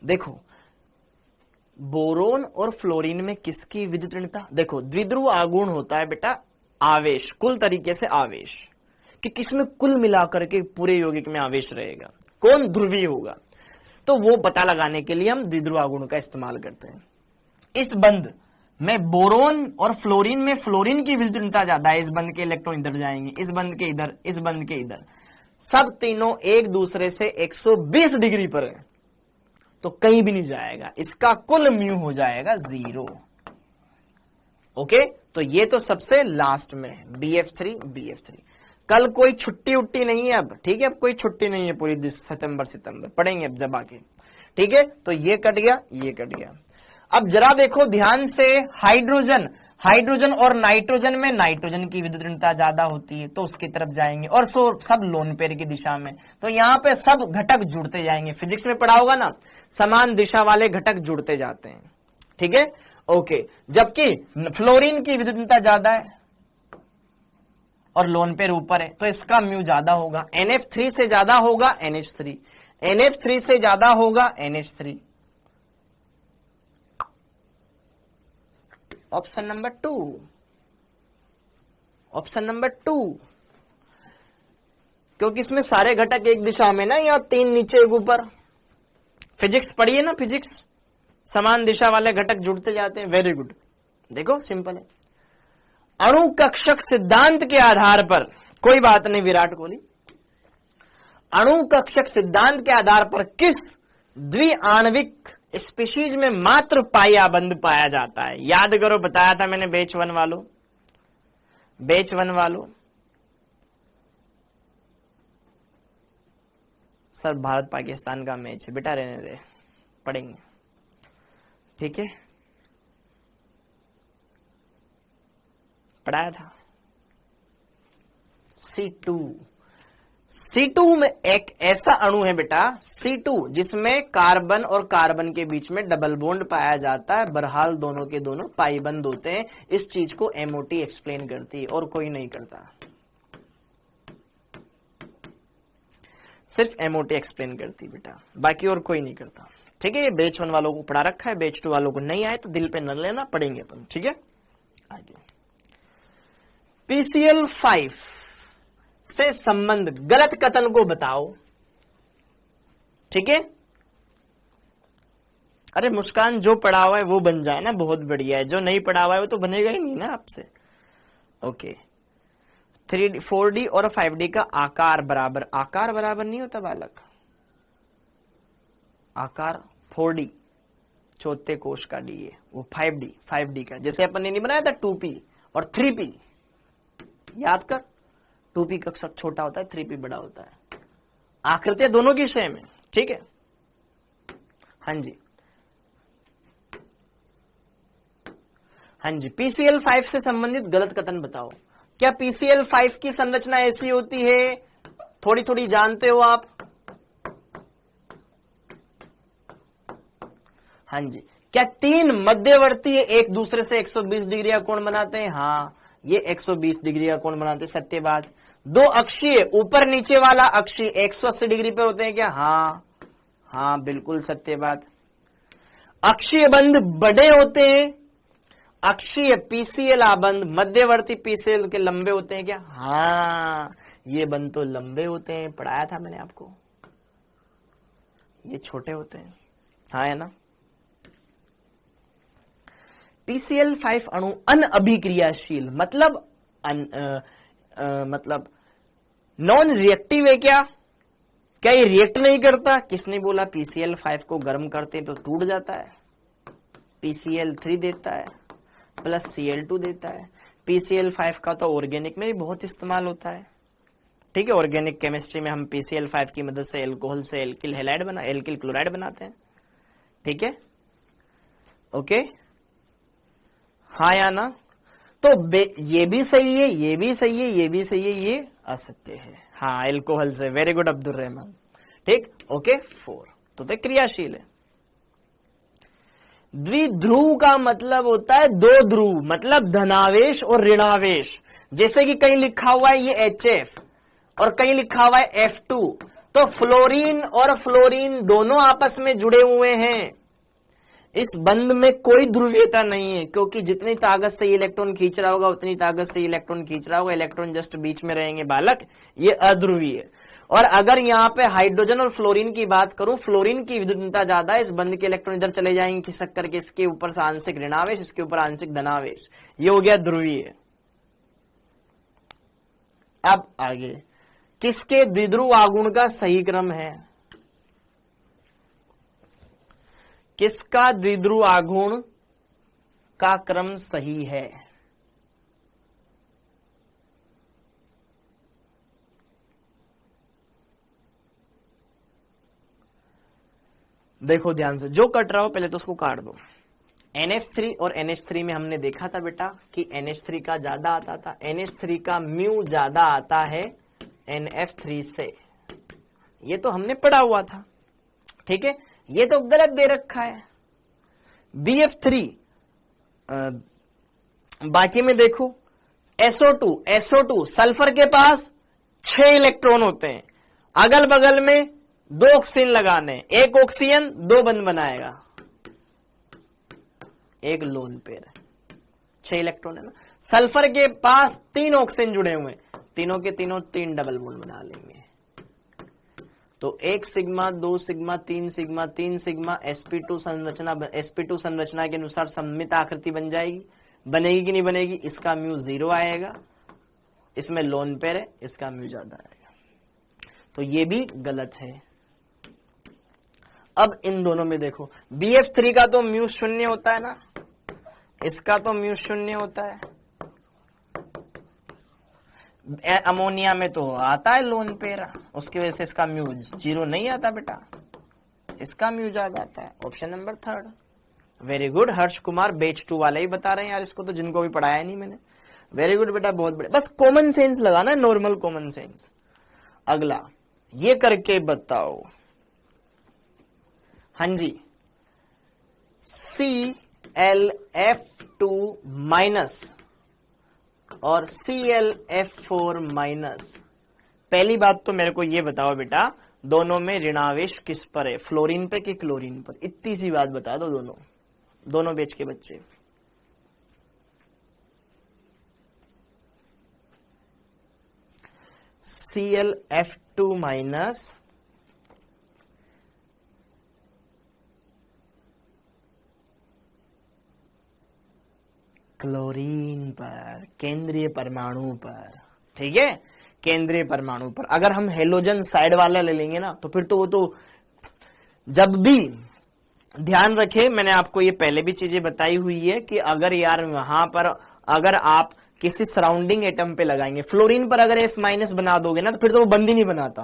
देखो बोरोन और फ्लोरीन में किसकी विद्युत ऋणता? देखो द्विध्रुव आगुण होता है बेटा आवेश, कुल तरीके से आवेश, कि किसमें कुल मिलाकर के पूरे यौगिक में आवेश रहेगा, कौन ध्रुवीय होगा, तो वो पता लगाने के लिए हम द्विध्रुव आगुण का इस्तेमाल करते हैं। इस बंध में बोरोन और फ्लोरीन में फ्लोरीन की विद्युतता ज्यादा है, इस बंध के इलेक्ट्रॉन इधर जाएंगे, इस बंध के इधर, इस बंध के इधर, सब तीनों एक दूसरे से 120 डिग्री पर है, तो कहीं भी नहीं जाएगा, इसका कुल म्यू हो जाएगा 0। ओके, तो ये तो सबसे लास्ट में है BF3। कल कोई छुट्टी उट्टी नहीं है अब, ठीक है, अब कोई छुट्टी नहीं है पूरी सितंबर पढ़ेंगे अब जब आके, ठीक है। तो ये कट गया, ये कट गया। अब जरा देखो ध्यान से, हाइड्रोजन और नाइट्रोजन में नाइट्रोजन की विद्युतता ज्यादा होती है तो उसकी तरफ जाएंगे, और सब लोन पेयर की दिशा में, तो यहाँ पे सब घटक जुड़ते जाएंगे। फिजिक्स में पढ़ा होगा ना, समान दिशा वाले घटक जुड़ते जाते हैं, ठीक है, ओके। जबकि फ्लोरीन की विद्युतता ज्यादा है और लोन पेयर ऊपर है, तो इसका म्यू ज्यादा होगा, NF3 से ज्यादा होगा NH3, NF3 से ज्यादा होगा NH3। ऑप्शन नंबर 2, क्योंकि इसमें सारे घटक एक दिशा में ना, या 3 नीचे एक ऊपर। फिजिक्स पढ़िए ना, फिजिक्स, समान दिशा वाले घटक जुड़ते जाते हैं। वेरी गुड, देखो सिंपल है। अणु कक्षक सिद्धांत के आधार पर, कोई बात नहीं विराट कोहली, अणु कक्षक सिद्धांत के आधार पर किस द्विआण्विक स्पीशीज में मात्र पाई आबंध पाया जाता है? याद करो, बताया था मैंने बैच वन वालों। सर भारत पाकिस्तान का मैच है बेटा, रहने दे, पढ़ेंगे, ठीक है, पढ़ाया था। C2 में एक ऐसा अणु है बेटा, C2, जिसमें कार्बन और कार्बन के बीच में डबल बॉन्ड पाया जाता है। बहरहाल दोनों के दोनों पाईबंद होते हैं। इस चीज को MOT एक्सप्लेन करती है और कोई नहीं करता, सिर्फ MOT एक्सप्लेन करती बेटा, बाकी और कोई नहीं करता, ठीक है। ये बैच 1 वालों को पढ़ा रखा है, बैच 2 वालों को नहीं आए तो दिल पे न लेना, पढ़ेंगे अपन, ठीक है। आगे PCl5 से संबंध गलत कथन को बताओ, ठीक है। अरे मुस्कान, जो पढ़ा हुआ है वो बन जाए ना, बहुत बढ़िया है, जो नहीं पढ़ा हुआ है वो तो बनेगा ही नहीं ना आपसे। ओके, 3D 4D और 5D का आकार बराबर नहीं होता बालक। आकार 4D चौथे कोश का D है, वो 5D का, जैसे अपन ने नहीं बनाया था 2P और 3P, याद कर, 2P कक्षक छोटा होता है, 3P बड़ा होता है। आकृतियां दोनों की सेम है, ठीक है। हाँ जी, PCl5 से संबंधित गलत कथन बताओ। क्या PCl5 की संरचना ऐसी होती है? थोड़ी थोड़ी जानते हो आप? हाँ जी। क्या 3 मध्यवर्ती एक दूसरे से 120 डिग्री का कोण बनाते हैं? हाँ, ये 120 डिग्री का कोण बनाते हैं, सत्य बात। 2 अक्षीय ऊपर नीचे वाला अक्षीय 180 डिग्री पर होते हैं क्या? हाँ, बिल्कुल सत्य बात। अक्षीय बंध बड़े होते हैं, अक्षीय PCl आबंध मध्यवर्ती PCl के लंबे होते हैं क्या? हाँ, ये बंध तो लंबे होते हैं, पढ़ाया था मैंने आपको। ये छोटे होते हैं, हाँ है ना। PCl5 अणु अनअभिक्रियाशील मतलब मतलब नॉन रिएक्टिव है क्या? क्या ये रिएक्ट नहीं करता? किसने बोला? PCl5 को गर्म करते तो टूट जाता है। PCl3 देता है प्लस Cl2 देता है। PCl5 का तो ऑर्गेनिक में भी बहुत इस्तेमाल होता है, ठीक है। ऑर्गेनिक केमिस्ट्री में हम PCl5 की मदद से एल्कोहल से एल्किल क्लोराइड बनाते हैं, ठीक है। ओके, हाँ या ना? तो ये भी सही है, ये भी सही है, ये भी सही है, ये असत्य है। हाँ, एल्कोहल से। वेरी गुड अब्दुल रहमान, ठीक। ओके, 4 तो क्रियाशील है। द्विध्रुव का मतलब होता है 2 ध्रुव, मतलब धनावेश और ऋणावेश। जैसे कि कहीं लिखा हुआ है ये HF और कहीं लिखा हुआ है F2, तो फ्लोरीन और फ्लोरीन दोनों आपस में जुड़े हुए हैं। इस बंध में कोई ध्रुवीयता नहीं है, क्योंकि जितनी ताकत से ये इलेक्ट्रॉन खींच रहा होगा उतनी ताकत से ये इलेक्ट्रॉन खींच रहा होगा, इलेक्ट्रॉन जस्ट बीच में रहेंगे बालक, ये अध्रुवीय है। और अगर यहाँ पे हाइड्रोजन और फ्लोरीन की बात करूं, फ्लोरीन की विद्युतता ज्यादा है, इस बंध के इलेक्ट्रॉन इधर चले जाएंगे खिसक करके, इसके ऊपर से आंशिक ऋणावेश, इसके ऊपर आंशिक धनावेश, ये हो गया ध्रुवीय। अब आगे, किसके द्विध्रुव आघूर्ण का सही क्रम है? किसका द्विध्रुव आघूर्ण का क्रम सही है? देखो ध्यान से, जो कट रहा हो पहले तो उसको काट दो। NH3 और NH3 में हमने देखा था बेटा कि NH3 का ज्यादा आता था, NH3 का म्यू ज्यादा आता है NF3 से, ये तो हमने पढ़ा हुआ था, ठीक है। ये तो गलत दे रखा है BF3। बाकी में देखो SO2 सल्फर के पास 6 इलेक्ट्रॉन होते हैं, अगल बगल में 2 ऑक्सीजन लगाने, एक ऑक्सीजन 2 बंध बनाएगा, एक लोन पेयर, 6 इलेक्ट्रॉन है ना। सल्फर के पास 3 ऑक्सीजन जुड़े हुए हैं, तीनों के तीनों 3 डबल बॉन्ड बना लेंगे, तो 1 sigma 2 sigma 3 sigma 3 sigma sp2 संरचना के अनुसार सममित आकृति बन जाएगी। बनेगी कि नहीं बनेगी? इसका म्यू 0 आएगा, इसमें लोन पेयर है, इसका म्यू ज्यादा आएगा, तो ये भी गलत है। अब इन दोनों में देखो, BF3 का तो म्यू 0 होता है ना, इसका तो म्यू 0 होता है, अमोनिया में तो आता है लोन पेयर, उसकी वजह से इसका म्यू 0 नहीं आता बेटा, इसका म्यू ज्यादा आता है। Option number 3। Very good Harsh Kumar, batch 2 वाले ही बता रहे हैं यार इसको, तो जिनको भी पढ़ाया नहीं मैंने। वेरी गुड बेटा, बहुत बढ़िया, बस कॉमन सेंस लगाना है, नॉर्मल कॉमन सेंस। अगला, ये करके बताओ, हाँ जी, ClF2 माइनस और ClF4 माइनस, पहली बात तो मेरे को ये बताओ बेटा, दोनों में ऋणावेश किस पर है, फ्लोरीन पे कि क्लोरीन पर? इतनी सी बात बता दो, दोनों बैच के बच्चे। ClF2 माइनस क्लोरीन पर, केंद्रीय परमाणु पर, ठीक है, केंद्रीय परमाणु पर। अगर हम हेलोजन साइड वाला ले लेंगे ना, तो फिर तो वो तो, जब भी ध्यान रखे, मैंने आपको ये पहले भी चीजें बताई हुई है कि अगर यार वहां पर अगर आप किसी सराउंडिंग एटम पे लगाएंगे, फ्लोरीन पर अगर F माइनस बना दोगे ना, तो फिर तो वो बंद ही नहीं बनाता।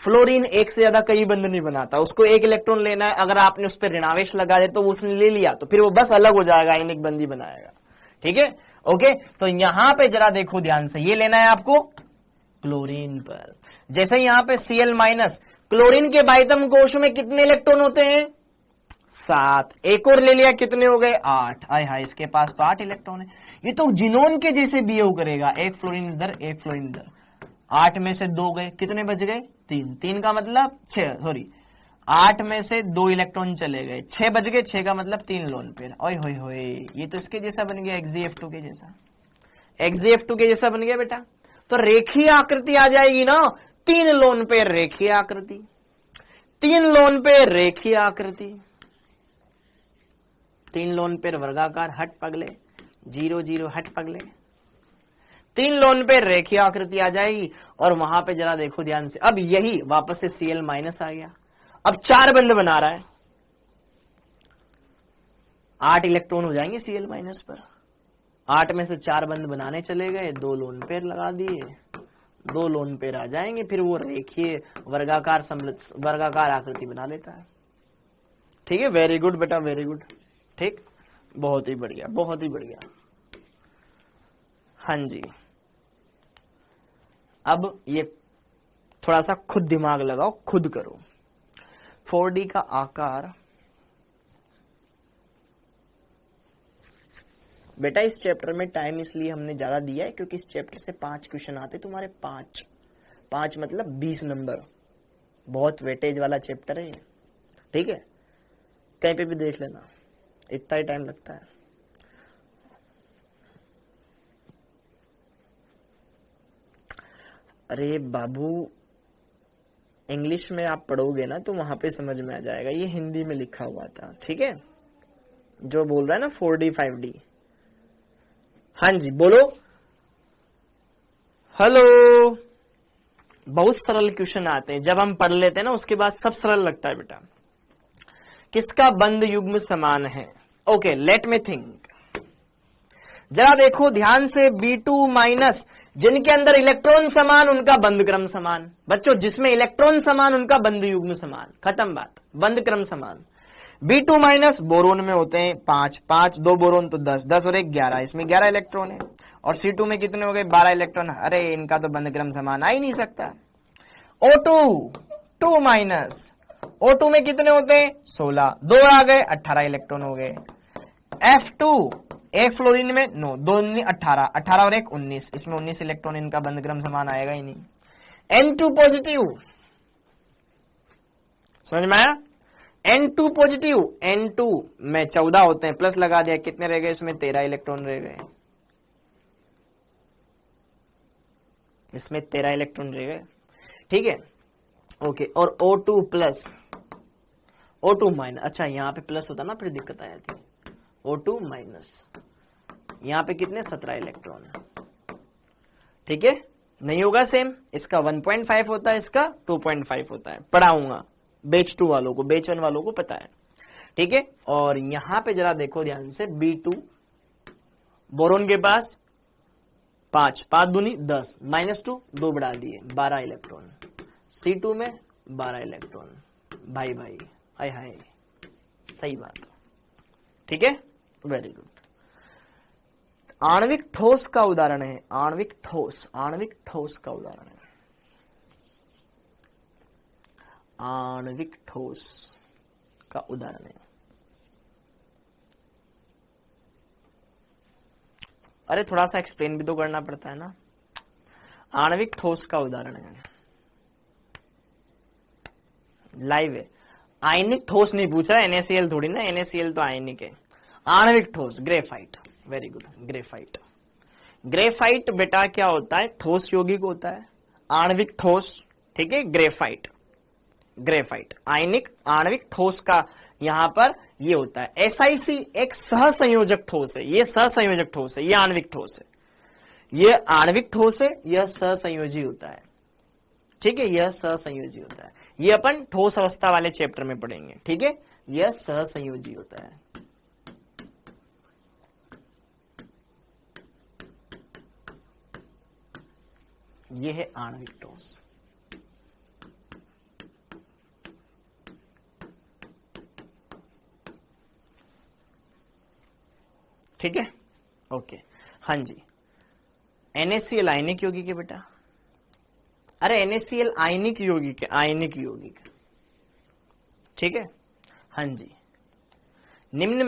फ्लोरीन एक से ज्यादा कई बंध नहीं बनाता, उसको एक इलेक्ट्रॉन लेना है, अगर आपने उस पर ऋणावेश लगा दिया तो वो उसने ले लिया, तो फिर वो बस अलग हो जाएगा, आयनिक बंदी बनाएगा, ठीक है, ओके। तो यहां पे जरा देखो ध्यान से, ये लेना है आपको क्लोरीन पर। जैसे यहां पे Cl माइनस, क्लोरीन के बाह्यतम कोश में कितने इलेक्ट्रॉन होते हैं? 7, एक और ले लिया, कितने हो गए? 8। आय हाय, इसके पास तो 8 इलेक्ट्रॉन है, ये तो जिनोन के जैसे बिहेव करेगा, एक फ्लोरीन इधर एक फ्लोरीन इधर, 8 में से 2 गए, कितने बच गए? 3 का मतलब 6, सॉरी 8 में से 2 इलेक्ट्रॉन चले गए, 6 बच गए, 6 का मतलब 3 लोन पेयर। ओए होए होए, ये तो इसके जैसा बन गया, XgF2 के जैसा, XgF2 के जैसा बन गया बेटा। तो रेखीय आकृति आ जाएगी ना, 3 लोन पेयर रेखीय आकृति, 3 लोन पेयर रेखीय आकृति, 3 लोन पेयर वर्गाकार, हट पगले, 0 0 हट पगले, 3 लोन पेयर रेखीय आकृति आ जाएगी। और वहां पे जरा देखो ध्यान से, अब यही वापस से Cl माइनस आ गया, अब 4 बंध बना रहा है, 8 इलेक्ट्रॉन हो जाएंगे Cl माइनस पर, 8 में से 4 बंध बनाने चले गए, 2 लोन पेयर लगा दिए, 2 लोन पेयर आ जाएंगे, फिर वो रेखीय वर्गाकार आकृति बना लेता है, ठीक है। वेरी गुड बेटा, वेरी गुड, ठीक, बहुत ही बढ़िया, बहुत ही बढ़िया, हाँ जी। अब ये थोड़ा सा खुद दिमाग लगाओ, खुद करो। 4D का आकार बेटा, इस चैप्टर में टाइम इसलिए हमने ज्यादा दिया है क्योंकि इस चैप्टर से 5 क्वेश्चन आते तुम्हारे, 5 मतलब 20 नंबर, बहुत वेटेज वाला चैप्टर है ये, ठीक है, कहीं पे भी देख लेना। इतना ही टाइम लगता है। अरे बाबू, इंग्लिश में आप पढ़ोगे ना तो वहां पे समझ में आ जाएगा, ये हिंदी में लिखा हुआ था, ठीक है। जो बोल रहा है ना 4D 5D। हाँ जी बोलो। हेलो। बहुत सरल क्वेश्चन आते हैं जब हम पढ़ लेते हैं ना, उसके बाद सब सरल लगता है बेटा। किसका बंद युग्म समान है? Okay let me think. जरा देखो ध्यान से, B2 माइनस, जिनके अंदर इलेक्ट्रॉन समान उनका बंद क्रम समान। बच्चों जिसमें इलेक्ट्रॉन समान उनका बंद युग्म समान, खत्म बात, बंद क्रम समान। B2 माइनस बोरोन में होते हैं 5 5, 2 बोरोन तो 10 10 और 1 11, इसमें 11 इलेक्ट्रॉन है। और C2 में कितने हो गए? 12 इलेक्ट्रॉन। अरे इनका तो बंद क्रम समान आ ही नहीं सकता। O2 2 माइनस, O2 में कितने होते हैं? 16, 2 आ गए 18 इलेक्ट्रॉन हो गए। F2 एक फ्लोरीन में 9, 2 18, 18 और 1 19, इसमें 19 इलेक्ट्रॉन, इनका बंद क्रम समान आएगा ही नहीं। N2 पॉजिटिव, समझ में आया? N2 पॉजिटिव, N2 में 14 होते हैं, प्लस लगा दिया, कितने रह गए? इसमें 13 इलेक्ट्रॉन रह गए, इसमें 13 इलेक्ट्रॉन रह गए, ठीक है। ओके, और O2 प्लस, O2 माइनस, अच्छा यहाँ पे प्लस होता ना फिर दिक्कत आ जाती। O2 माइनस, यहाँ पे कितने? 17 इलेक्ट्रॉन, ठीक है। नहीं होगा सेम, इसका 1.5 होता है, इसका 2.5 होता है। पढ़ाऊंगा बैच 2 वालों को, बैच 1 वालों को पता है, ठीक है। और यहां पे जरा देखो ध्यान से, B2 बोरोन के पास 5 5 दूनी 10, -2 2 बढ़ा दिए 12 इलेक्ट्रॉन। C2 में 12 इलेक्ट्रॉन, भाई भाई हाय हाय, सही बात, ठीक है, वेरी गुड। आणविक ठोस का उदाहरण है, आणविक ठोस, आणविक ठोस का उदाहरण है, आणविक ठोस का उदाहरण है। अरे थोड़ा सा एक्सप्लेन भी तो करना पड़ता है ना। आणविक ठोस का उदाहरण है, लाइव है। आयनिक ठोस नहीं पूछ रहा, NaCl थोड़ी ना, NaCl तो आयनिक है। आणविक ठोस, graphite, very good, graphite. Graphite बेटा क्या होता है? ठोस यौगिक होता है, आणविक ठोस, ठीक है। ग्रेफाइट, ग्रेफाइट आयनिक आणविक ठोस का यहां पर ये होता है। SiC एक सहसंयोजक ठोस है, ये सहसंयोजक ठोस है, ये आणविक ठोस है। ये आणविक ठोस है, यह सहसंयोजी होता है, ठीक है, यह सहसंयोजी होता है। ये अपन ठोस अवस्था वाले चैप्टर में पढ़ेंगे, ठीक है। यह सहसंयोजी होता है। यह है आणविक ठोस, ठीक है, ओके। हाँ जी, NaCl आयनिक यौगिक है बेटा। अरे NaCl आयनिक यौगिक है, आयनिक यौगिक, ठीक है। हाँ जी, निम्न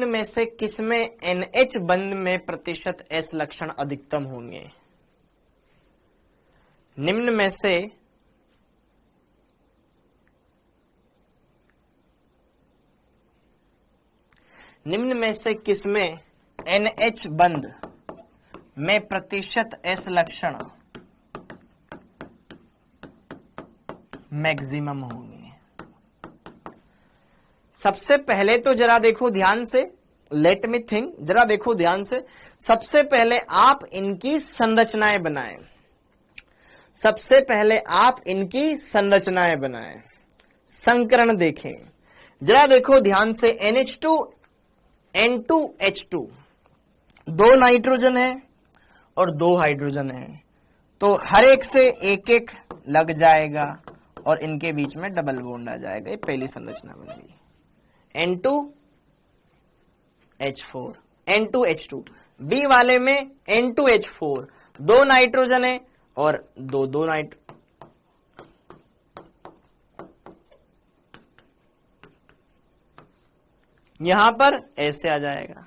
में से किसमें NH बंध में प्रतिशत S लक्षण अधिकतम होंगे? निम्न में से किसमें NH बंध में प्रतिशत S लक्षण मैक्सिमम होंगे? सबसे पहले तो जरा देखो ध्यान से, लेट मी थिंक, जरा देखो ध्यान से। सबसे पहले आप इनकी संरचनाएं बनाएं, सबसे पहले आप इनकी संरचनाएं बनाएं, संकरण देखें। जरा देखो ध्यान से, NH2 N2H2, 2 नाइट्रोजन है और 2 हाइड्रोजन है, तो हर एक से एक एक लग जाएगा और इनके बीच में डबल बॉन्ड आ जाएगा। ये पहली संरचना बन गई, N2H4, N2H2। बी वाले में N2H4, 2 नाइट्रोजन है और 2 नाइट्रोजन, यहां पर ऐसे आ जाएगा,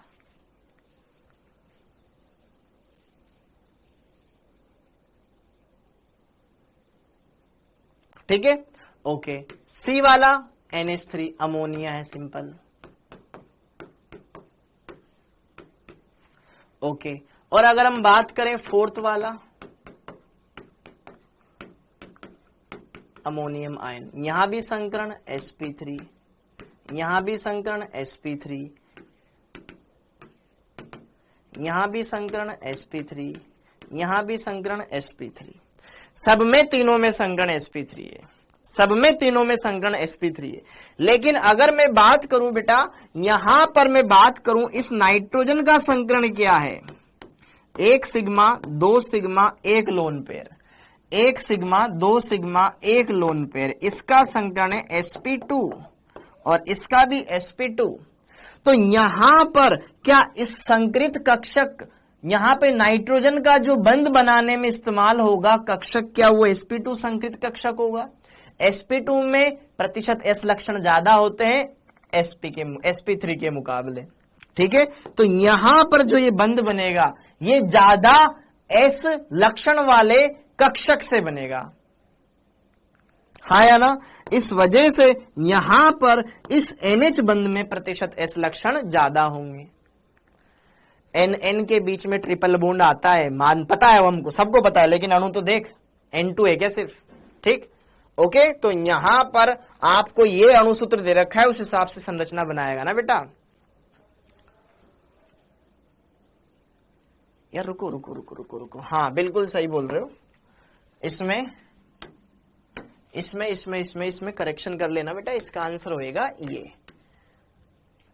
ठीक है, ओके। सी वाला NH3 अमोनिया है, सिंपल, ओके। और अगर हम बात करें फोर्थ वाला अमोनियम आयन, यहां भी संकरण sp3, यहां भी संकरण sp3, यहां भी संकरण sp3, यहां भी संकरण sp3, सब में तीनों में संकरण sp3 है, सब में तीनों में संकरण sp3 है। लेकिन अगर मैं बात करूं बेटा, यहां पर मैं बात करूं इस नाइट्रोजन का संकरण क्या है, 1 sigma 2 sigma 1 lone pair, 1 sigma 2 sigma 1 lone pair, इसका संकरण है sp2 और इसका भी sp2। तो यहां पर क्या इस संकरित कक्षक, यहां पे नाइट्रोजन का जो बंध बनाने में इस्तेमाल होगा कक्षक, क्या वो sp2 संकरित कक्षक होगा? sp2 में प्रतिशत s लक्षण ज्यादा होते हैं sp3 के मुकाबले, ठीक है। तो यहां पर जो ये बंध बनेगा ये ज्यादा s लक्षण वाले कक्षक से बनेगा, हाँ या ना? इस वजह से यहां पर इस NH बंध में प्रतिशत S लक्षण ज्यादा होंगे। NN के बीच में ट्रिपल बॉन्ड आता है, मान पता है वो हमको, सबको पता है, लेकिन अणु तो देख N2 है क्या सिर्फ, ठीक, ओके। तो यहां पर आपको ये अणुसूत्र दे रखा है, उस हिसाब से संरचना बनाएगा ना बेटा। यार रुको रुको रुको रुको रुको, हाँ बिल्कुल सही बोल रहे हो। इसमें करेक्शन कर लेना बेटा, इसका आंसर होएगा ये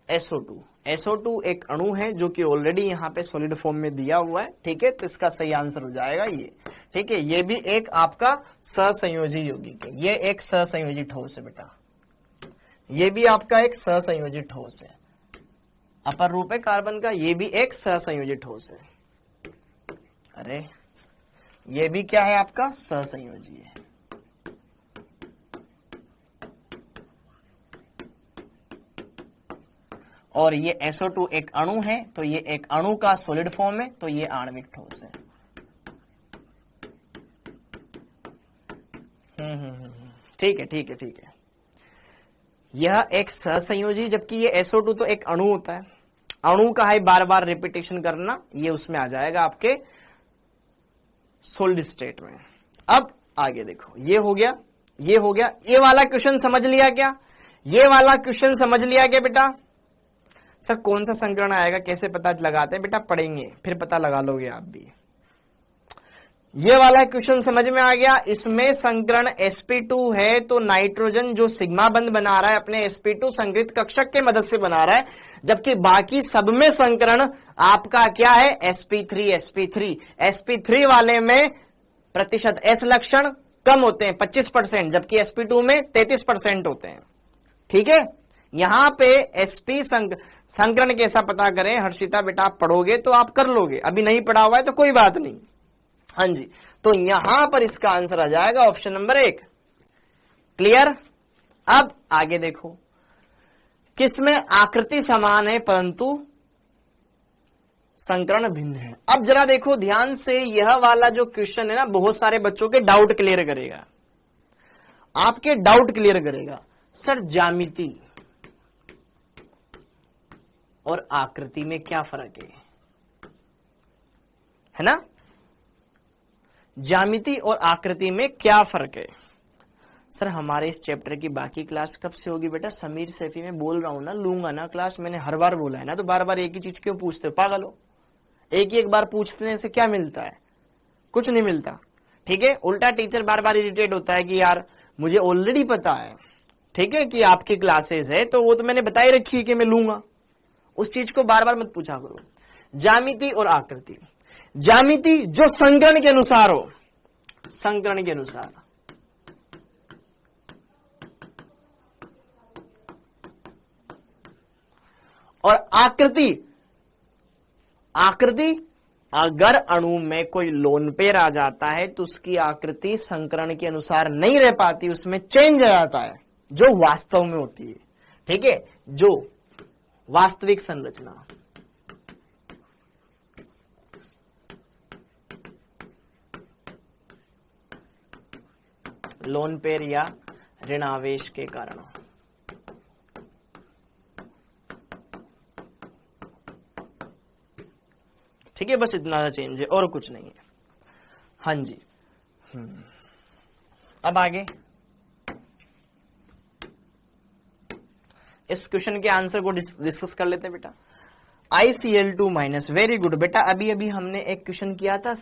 SO2। SO2 एक अणु है जो कि ऑलरेडी यहाँ पे सॉलिड फॉर्म में दिया हुआ है, ठीक है। तो इसका सही आंसर हो जाएगा ये, ठीक है। ये भी एक आपका सहसंयोजी यौगिक है, ये एक सहसंयोजी ठोस है बेटा, ये भी आपका एक सहसंयोजी ठोस है। अपर रूप है कार्बन का, ये भी एक सहसंयोजी ठोस है। अरे ये भी क्या है आपका, सहसंयोजी है। और ये SO2 एक अणु है, तो ये एक अणु का सॉलिड फॉर्म है, तो ये आणविक ठोस है। ठीक है ठीक है ठीक है। यह एक सहसंयोजी, जबकि ये SO2 तो एक अणु होता है, अणु का है बार बार रिपीटेशन करना, ये उसमें आ जाएगा आपके सॉलिड स्टेट में। अब आगे देखो, ये हो गया, ये हो गया। ये वाला क्वेश्चन समझ लिया क्या? ये वाला क्वेश्चन समझ लिया क्या बेटा? सर कौन सा संकरण आएगा, कैसे पता लगाते हैं बेटा? पढ़ेंगे फिर पता लगा लोगे आप भी। ये वाला क्वेश्चन समझ में आ गया। इसमें संकरण sp2 है, तो नाइट्रोजन जो सिग्मा बंध बना रहा है अपने sp2 संकरित कक्षक के मदद से बना रहा है, जबकि बाकी सब में संकरण आपका क्या है, sp3 वाले में प्रतिशत S लक्षण कम होते हैं 25%, जबकि sp2 में 33% होते हैं, ठीक है। यहां पे sp संकरण कैसा पता करें, हर्षिता बेटा आप पढ़ोगे तो आप कर लोगे, अभी नहीं पढ़ा हुआ है तो कोई बात नहीं, हाँ जी। तो यहां पर इसका आंसर आ जाएगा ऑप्शन नंबर 1। क्लियर? अब आगे देखो, किसमें आकृति समान है परंतु संकरण भिन्न है। अब जरा देखो ध्यान से, यह वाला जो क्वेश्चन है ना, बहुत सारे बच्चों के डाउट क्लियर करेगा, आपके डाउट क्लियर करेगा। सर ज्यामिति और आकृति में क्या फर्क है ना? ज्यामिति और आकृति में क्या फर्क है? सर हमारे इस चैप्टर की बाकी क्लास कब से होगी बेटा? समीर सैफी में बोल रहा हूं ना, लूंगा ना क्लास, मैंने हर बार बोला है ना, तो बार बार एक ही चीज क्यों पूछते हो? पागल हो? एक ही एक बार पूछने से क्या मिलता है? कुछ नहीं मिलता, ठीक है। उल्टा टीचर बार बार इरिटेट होता है कि यार मुझे ऑलरेडी पता है, ठीक है, कि आपकी क्लासेस है, तो वो तो मैंने बताई रखी है कि मैं लूंगा, उस चीज को बार बार मत पूछा करो। ज्यामिति और आकृति, ज्यामिति जो संकरण के अनुसार हो, संकरण के अनुसार, और आकृति, आकृति अगर अणु में कोई लोन पेयर आ जाता है तो उसकी आकृति संकरण के अनुसार नहीं रह पाती, उसमें चेंज आ जाता है जो वास्तव में होती है, ठीक है, जो वास्तविक संरचना। लोन पेयर या ऋणावेश के कारण, ठीक है, बस इतना चेंज है और कुछ नहीं है। हाँ जी, अब आगे इस क्वेश्चन के आंसर को डिस्कस कर लेते हैं बेटा। ICl2 माइनस, वेरी गुड बेटा। अभी अभी हमने एक क्वेश्चन किया था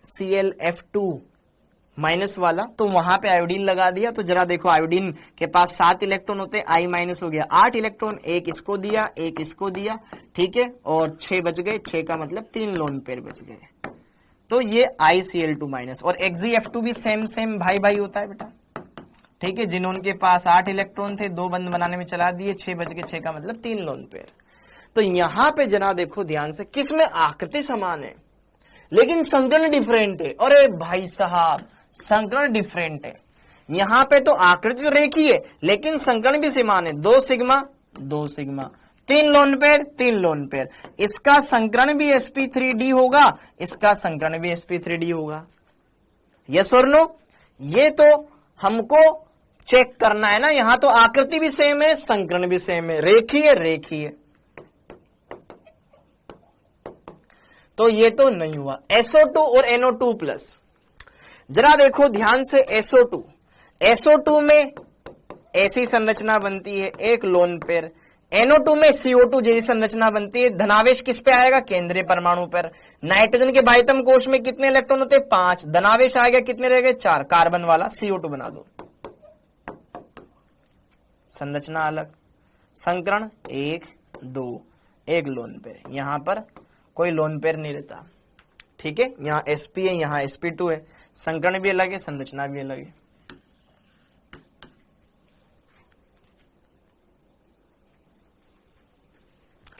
ClF2 माइनस वाला, तो वहां पे आयोडीन लगा दिया। तो जरा देखो, आयोडीन के पास 7 इलेक्ट्रॉन होते हैं, I माइनस हो गया 8 इलेक्ट्रॉन, एक इसको दिया एक इसको दिया, ठीक है, और 6 बच गए, 6 का मतलब 3 लोन पेयर बच गए। तो ये ICl2 माइनस। और XeF2 भी सेम भाई भाई होता है बेटा, ठीक है, जिन्होंने पास 8 इलेक्ट्रॉन थे, 2 बंद बनाने में चला दिए, 6 बच गए, 6 का मतलब 3 लोन पेयर। तो यहां पे जरा देखो ध्यान से, किसमें आकृति समान है लेकिन संकरण डिफरेंट है। अरे भाई साहब, संकरण डिफरेंट है। यहां पे तो आकृति तो रेखीय है लेकिन संकरण भी समान है, 2 sigma 2 sigma, 3 lone pair 3 lone pair. इसका संकरण भी sp3d होगा, इसका संकरण भी sp3d होगा। यस और नो? ये तो हमको चेक करना है ना। यहां तो आकृति भी सेम है, संकरण भी सेम है, रेखीय रेखीय। तो ये तो नहीं हुआ। SO2 और NO2 प्लस, जरा देखो ध्यान से, SO2 में ऐसी संरचना बनती है, एक लोन पेयर। NO2 में CO2 जैसी संरचना बनती है, धनावेश किस पे आएगा? केंद्रीय परमाणु पर। नाइट्रोजन के बाह्यतम कोश में कितने इलेक्ट्रॉन होते हैं? 5। धनावेश आ गया, कितने रह गए? 4। कार्बन वाला CO2 बना दो। संरचना अलग, संकरण 1 2, एक लोन पेयर। यहां पर कोई लोन पेयर नहीं रहता, ठीक है। यहां sp है, यहां sp2 है, संकरण भी अलग है, संरचना भी अलग है।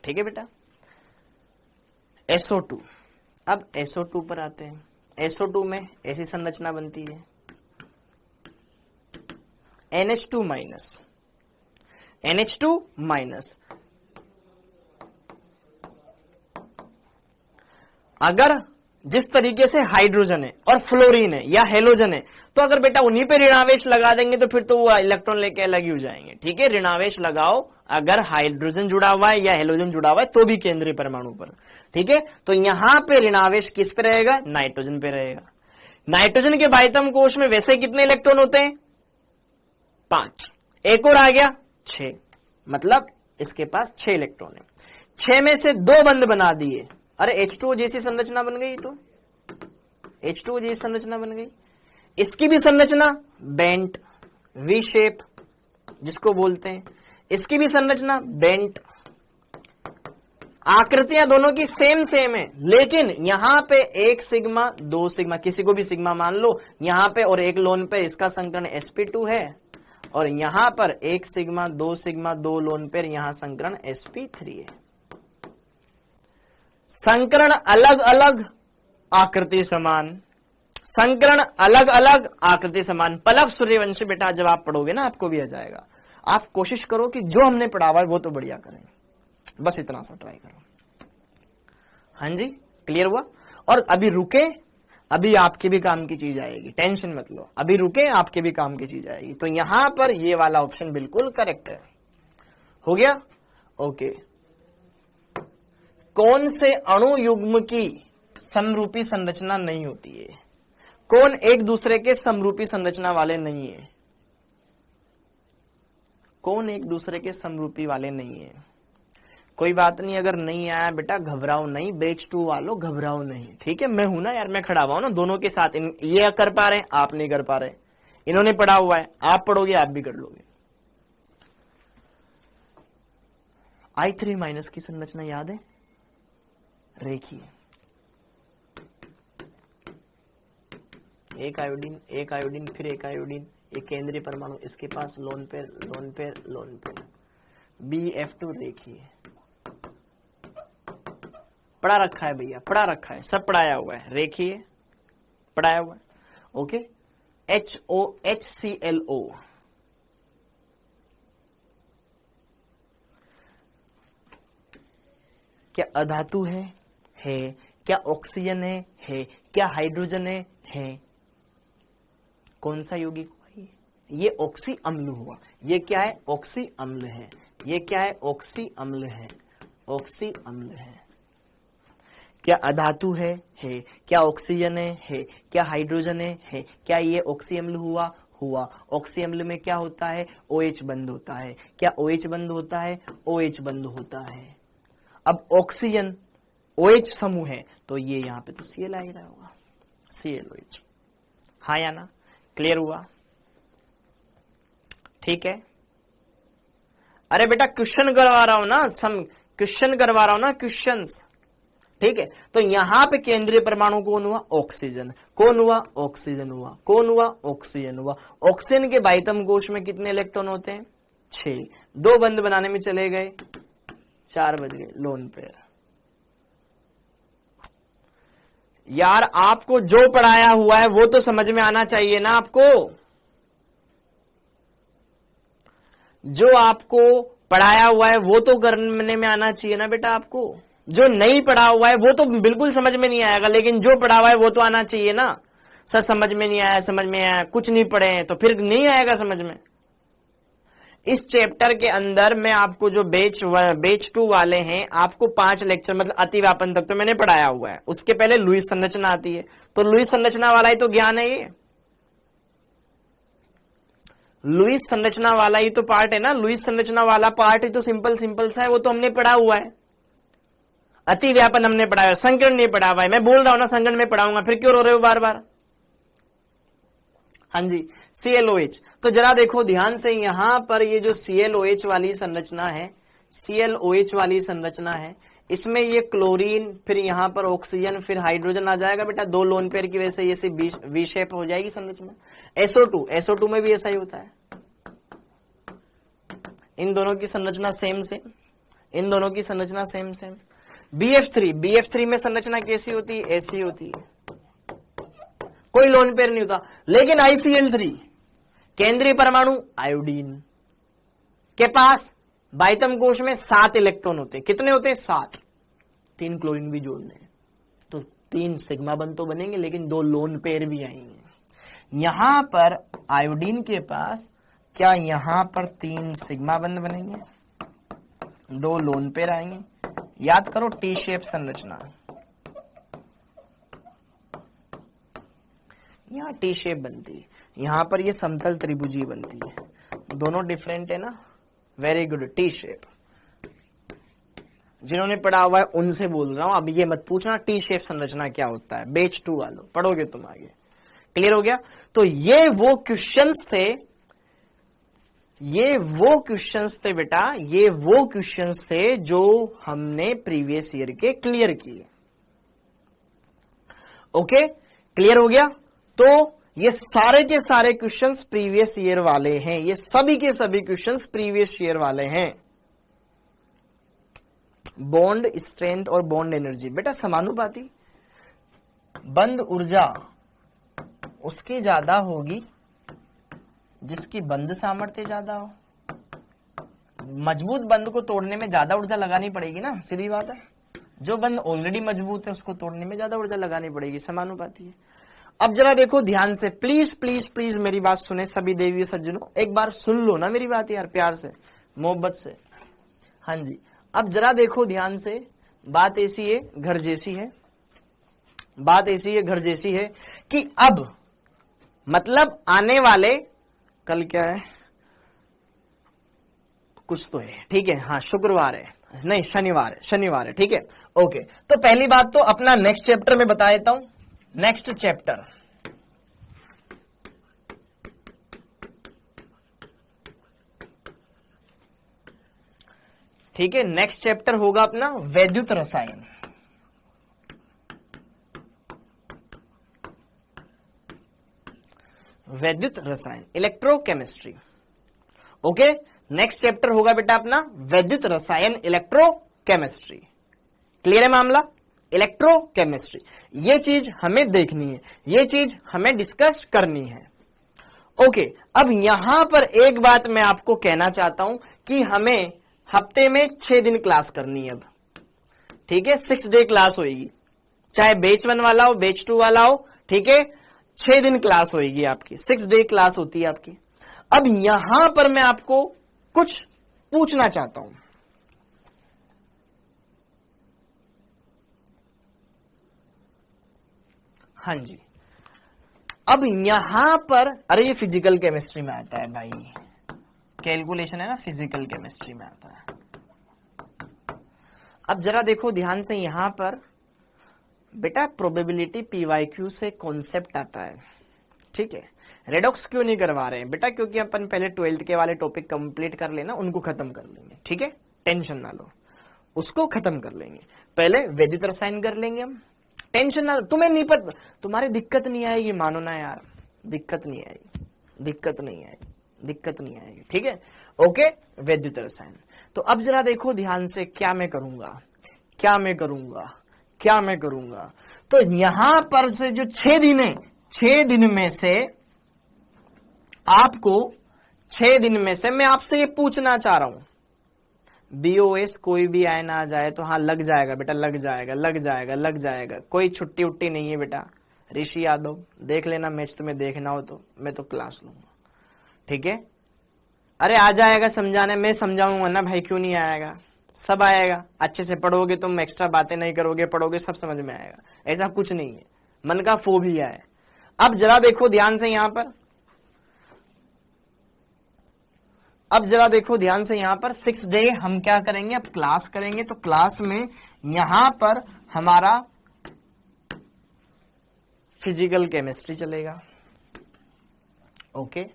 ठीक है बेटा। SO2, अब SO2 पर आते हैं। SO2 में ऐसी संरचना बनती है, NH2 माइनस, NH2 माइनस। अगर जिस तरीके से हाइड्रोजन है और फ्लोरीन है या हेलोजन है, तो अगर बेटा उन्हीं पे ऋणावेश लगा देंगे तो फिर तो वो इलेक्ट्रॉन लेके अलग ही हो जाएंगे, ठीक है। ऋणावेश लगाओ, अगर हाइड्रोजन जुड़ा हुआ है या हेलोजन जुड़ा हुआ है तो भी केंद्रीय परमाणु पर, ठीक है। तो यहां पे ऋणावेश किस पे रहेगा? नाइट्रोजन पे रहेगा। नाइट्रोजन के बाह्यतम कोश में वैसे कितने इलेक्ट्रॉन होते हैं? 5। एक और आ गया 6, मतलब इसके पास 6 इलेक्ट्रॉन है। 6 में से 2 बंद बना दिए, अरे H2O जैसी संरचना बन गई। तो H2O जैसी संरचना बन गई। इसकी भी संरचना बेंट, वी शेप जिसको बोलते हैं, इसकी भी संरचना बेंट। आकृतियां दोनों की सेम है, लेकिन यहां पे 1 सिग्मा 2 सिग्मा, किसी को भी सिग्मा मान लो यहां पे, और एक लोन पे इसका संकरण sp2 है, और यहां पर 1 सिग्मा 2 लोन पेयर, यहां संकरण sp3 है। संकरण अलग अलग, आकृति समान। संकरण अलग अलग, आकृति समान। पलक सूर्यवंशी बेटा जब आप पढ़ोगे ना आपको भी आ जाएगा। आप कोशिश करो कि जो हमने पढ़ा हुआ है वो तो बढ़िया करें, बस इतना सा ट्राई करो। हाँ जी, क्लियर हुआ? और अभी रुके, अभी आपके भी काम की चीज आएगी, टेंशन मत लो। अभी रुके, आपके भी काम की चीज आएगी। तो यहां पर ये वाला ऑप्शन बिल्कुल करेक्ट है। हो गया? ओके। कौन से अणु युग्म की समरूपी संरचना नहीं होती है? कौन एक दूसरे के समरूपी संरचना वाले नहीं है? कौन एक दूसरे के समरूपी वाले नहीं है? कोई बात नहीं, अगर नहीं आया बेटा घबराओ नहीं, बैच 2 वालों घबराओ नहीं, ठीक है। मैं हूं ना यार, मैं खड़ा हुआ हूं ना दोनों के साथ। ये कर पा रहे हैं, आप नहीं कर पा रहे। इन्होंने पढ़ा हुआ है, आप पढ़ोगे आप भी कर लोगे। I3 माइनस की संरचना याद है? रेखीय, एक आयोडीन फिर एक आयोडीन, एक केंद्रीय परमाणु, इसके पास lone pair lone pair lone pair. BF2 रेखीय, पढ़ा रखा है भैया, पढ़ा रखा है, सब पढ़ाया हुआ है, रेखीय पढ़ाया हुआ है। ओके। HClO, क्या अधातु है? क्या ऑक्सीजन है? क्या हाइड्रोजन है? कौन सा यौगिक हुआ ये ऑक्सी अम्ल हुआ। ये क्या है? ऑक्सी अम्ल है। ये क्या है? ऑक्सी अम्ल है। ऑक्सी अम्ल है। क्या अधातु है? क्या ऑक्सीजन है? क्या हाइड्रोजन है? क्या ये ऑक्सी अम्ल हुआ? ऑक्सी अम्ल में क्या होता है? OH बंद होता है। क्या OH बंद होता है? OH बंद होता है। अब ऑक्सीजन OH समूह है तो ये यहां पे तो Cl आ ही रहा होगा, ClOH। हाँ या ना? क्लियर हुआ? ठीक है। अरे बेटा क्वेश्चन करवा रहा हूं ना, क्वेश्चन करवा रहा हूं ना, क्वेश्चंस। ठीक है, तो यहां पे केंद्रीय परमाणु कौन हुआ? ऑक्सीजन। कौन हुआ? ऑक्सीजन हुआ। कौन हुआ? ऑक्सीजन हुआ। ऑक्सीजन के बाह्यतम कोश में कितने इलेक्ट्रॉन होते हैं? 6। 2 बंद बनाने में चले गए, 4 बज गए, लोन पेयर। यार आपको जो पढ़ाया हुआ है वो तो समझ में आना चाहिए ना आपको। जो आपको पढ़ाया हुआ है वो तो करने में आना चाहिए ना बेटा आपको। जो नहीं पढ़ा हुआ है वो तो बिल्कुल समझ में नहीं आएगा, लेकिन जो पढ़ा हुआ है वो तो आना चाहिए ना। सर समझ में नहीं आया, समझ में आया, कुछ नहीं पढ़े हैं तो फिर नहीं आएगा समझ में। इस चैप्टर के अंदर मैं आपको जो बैच 2 वाले हैं, आपको 5 लेक्चर मतलब अतिव्यापन तक तो मैंने पढ़ाया हुआ है। उसके पहले लुईस संरचना आती है, तो लुईस संरचना वाला ही तो ज्ञान है ये। लुईस संरचना वाला ही तो पार्ट है ना। लुईस संरचना वाला पार्ट ही तो सिंपल सा है, वो तो हमने पढ़ा हुआ है। अतिव्यापन हमने पढ़ा है, संकरण नहीं पढ़ा हुआ है। मैं बोल रहा हूं ना संकरण में पढ़ाऊंगा, फिर क्यों रो रहे हो बार बार? हाँ जी, ClOH। तो जरा देखो ध्यान से, यहां पर ये जो ClOH वाली संरचना है, ClOH वाली संरचना है, इसमें ये क्लोरीन, फिर यहां पर ऑक्सीजन, फिर हाइड्रोजन आ जाएगा बेटा। 2 लोन पेयर की वजह से ये वी शेप हो जाएगी संरचना। SO2 में भी ऐसा ही होता है। इन दोनों की संरचना सेम, इन दोनों की संरचना सेम। BF3 में संरचना कैसी होती है? ऐसी होती है, कोई लोन पेयर नहीं होता। लेकिन ICl3 केंद्रीय परमाणु आयोडीन के पास बाह्यतम कोश में 7 इलेक्ट्रॉन होते हैं। कितने होते हैं? 7। 3 क्लोरीन भी जोड़ने हैं तो 3 सिग्मा बंद तो बनेंगे, लेकिन 2 लोन पेयर भी आएंगे। यहां पर आयोडीन के पास क्या यहां पर 3 सिग्मा बंद बनेंगे, 2 लोन पेयर आएंगे। याद करो टी शेप संरचना, यहां टी शेप बनती है, यहां पर ये समतल त्रिभुजी बनती है। दोनों डिफरेंट है ना। Very good, T shape. जिन्होंने पढ़ा हुआ है उनसे बोल रहा हूं, अब ये मत पूछना टी शेप संरचना क्या होता है। बैच 2 वालों पढ़ोगे तुम आगे। क्लियर हो गया? तो ये वो क्वेश्चंस थे बेटा, ये वो क्वेश्चंस थे जो हमने प्रीवियस ईयर के क्लियर किए। ओके, क्लियर हो गया? तो ये सारे के सारे क्वेश्चंस प्रीवियस ईयर वाले हैं, ये सभी के सभी क्वेश्चंस प्रीवियस ईयर वाले हैं। बॉन्ड स्ट्रेंथ और बॉन्ड एनर्जी बेटा समानुपाती। बंद ऊर्जा उसकी ज्यादा होगी जिसकी बंद सामर्थ्य ज्यादा हो। मजबूत बंद को तोड़ने में ज्यादा ऊर्जा लगानी पड़ेगी ना, सीधी बात है। जो बंद ऑलरेडी मजबूत है उसको तोड़ने में ज्यादा ऊर्जा लगानी पड़ेगी, समानुपाती है। अब जरा देखो ध्यान से, प्लीज प्लीज प्लीज मेरी बात सुने सभी देवी सज्जनों, एक बार सुन लो ना मेरी बात यार, प्यार से, मोहब्बत से। हाँ जी, अब जरा देखो ध्यान से, बात ऐसी है घर जैसी है, बात ऐसी है घर जैसी है कि अब मतलब आने वाले, कल क्या है, कुछ तो है, ठीक है, हाँ शुक्रवार है, नहीं शनिवार है, ठीक है, ओके। तो पहली बात तो अपना नेक्स्ट चैप्टर में बता देता हूं, नेक्स्ट चैप्टर ठीक है, नेक्स्ट चैप्टर होगा अपना वैद्युत रसायन। वैद्युत रसायन, इलेक्ट्रोकेमिस्ट्री। ओके, नेक्स्ट चैप्टर होगा बेटा अपना वैद्युत रसायन, इलेक्ट्रोकेमिस्ट्री। क्लियर है मामला? इलेक्ट्रोकेमिस्ट्री, ये चीज हमें देखनी है, ये चीज हमें डिस्कस करनी है। ओके, अब यहां पर एक बात मैं आपको कहना चाहता हूं कि हमें हफ्ते में 6 दिन क्लास करनी है अब, ठीक है, 6 डे क्लास होगी, चाहे बैच 1 वाला हो बैच 2 वाला हो, ठीक है, 6 दिन क्लास होगी आपकी, 6 डे क्लास होती है आपकी। अब यहां पर मैं आपको कुछ पूछना चाहता हूं। हाँ जी, अब यहां पर, अरे ये फिजिकल केमिस्ट्री में आता है भाई, कैलकुलेशन है ना, फिजिकल केमिस्ट्री में आता है। अब जरा देखो ध्यान से, यहां पर बेटा प्रोबेबिलिटी पीवाईक्यू से कॉन्सेप्ट आता है, ठीक है। रेडॉक्स क्यों नहीं करवा रहे हैं बेटा, क्योंकि अपन पहले 12th के वाले टॉपिक कंप्लीट कर लेना, उनको खत्म कर लेंगे, ठीक है, टेंशन ना लो, उसको खत्म कर लेंगे, पहले वैदिक रसायन कर लेंगे हम, टेंशन ना लो, तुम्हें नहीं पता, तुम्हारी दिक्कत नहीं आएगी, मानो ना यार, दिक्कत नहीं आएगी, दिक्कत नहीं आएगी, दिक्कत नहीं आएगी, ठीक है, ओके। वैद्युत रसायन, तो अब जरा देखो ध्यान से, क्या मैं करूंगा, क्या मैं करूंगा, क्या मैं करूंगा, तो यहां पर से जो 6 दिन है, 6 दिन में से आपको, 6 दिन में से मैं आपसे ये पूछना चाह रहा हूं, बीओएस कोई भी आए ना आ जाए तो हाँ लग जाएगा बेटा, लग जाएगा, लग जाएगा, लग जाएगा, कोई छुट्टी उट्टी नहीं है बेटा। ऋषि यादव देख लेना, मैच तुम्हें देखना हो तो मैं तो क्लास लूंगा, ठीक है। अरे आ जाएगा समझाने, मैं समझाऊंगा ना भाई, क्यों नहीं आएगा, सब आएगा, अच्छे से पढ़ोगे तुम, एक्स्ट्रा बातें नहीं करोगे, पढ़ोगे सब समझ में आएगा, ऐसा कुछ नहीं है, मन का फोबिया है। अब जरा देखो ध्यान से यहां पर, अब जरा देखो ध्यान से, यहां पर 6 डे हम क्या करेंगे, अब क्लास करेंगे, तो क्लास में यहां पर हमारा फिजिकल केमिस्ट्री चलेगा, ओके।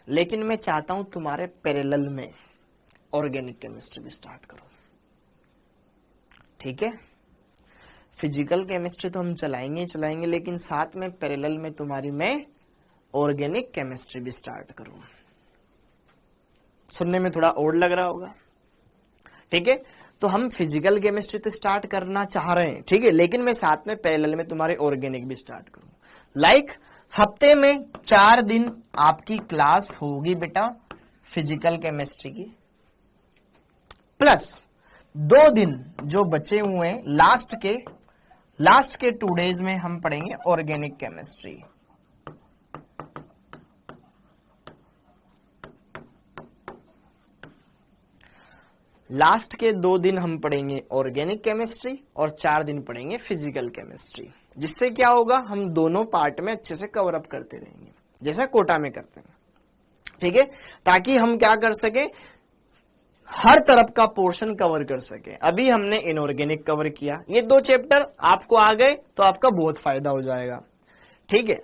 लेकिन मैं चाहता हूं तुम्हारे पैरेलल में ऑर्गेनिक केमिस्ट्री भी स्टार्ट करो, ठीक है। फिजिकल केमिस्ट्री तो हम चलाएंगे चलाएंगे, लेकिन साथ में पैरेलल में तुम्हारी मैं ऑर्गेनिक केमिस्ट्री भी स्टार्ट करूं। सुनने में थोड़ा और लग रहा होगा, ठीक है। तो हम फिजिकल केमिस्ट्री तो स्टार्ट करना चाह रहे हैं, ठीक है, लेकिन मैं साथ में पैरेलल में तुम्हारे ऑर्गेनिक भी स्टार्ट करूं। लाइक हफ्ते में 4 दिन आपकी क्लास होगी बेटा फिजिकल केमिस्ट्री की, प्लस 2 दिन जो बचे हुए हैं लास्ट के 2 डेज में हम पढ़ेंगे ऑर्गेनिक केमिस्ट्री। लास्ट के 2 दिन हम पढ़ेंगे ऑर्गेनिक केमिस्ट्री और 4 दिन पढ़ेंगे फिजिकल केमिस्ट्री, जिससे क्या होगा, हम दोनों पार्ट में अच्छे से कवर अप करते रहेंगे, जैसा कोटा में करते हैं, ठीक है, ताकि हम क्या कर सके, हर तरफ का पोर्शन कवर कर सके। अभी हमने इनऑर्गेनिक कवर किया, ये 2 चैप्टर आपको आ गए तो आपका बहुत फायदा हो जाएगा, ठीक है।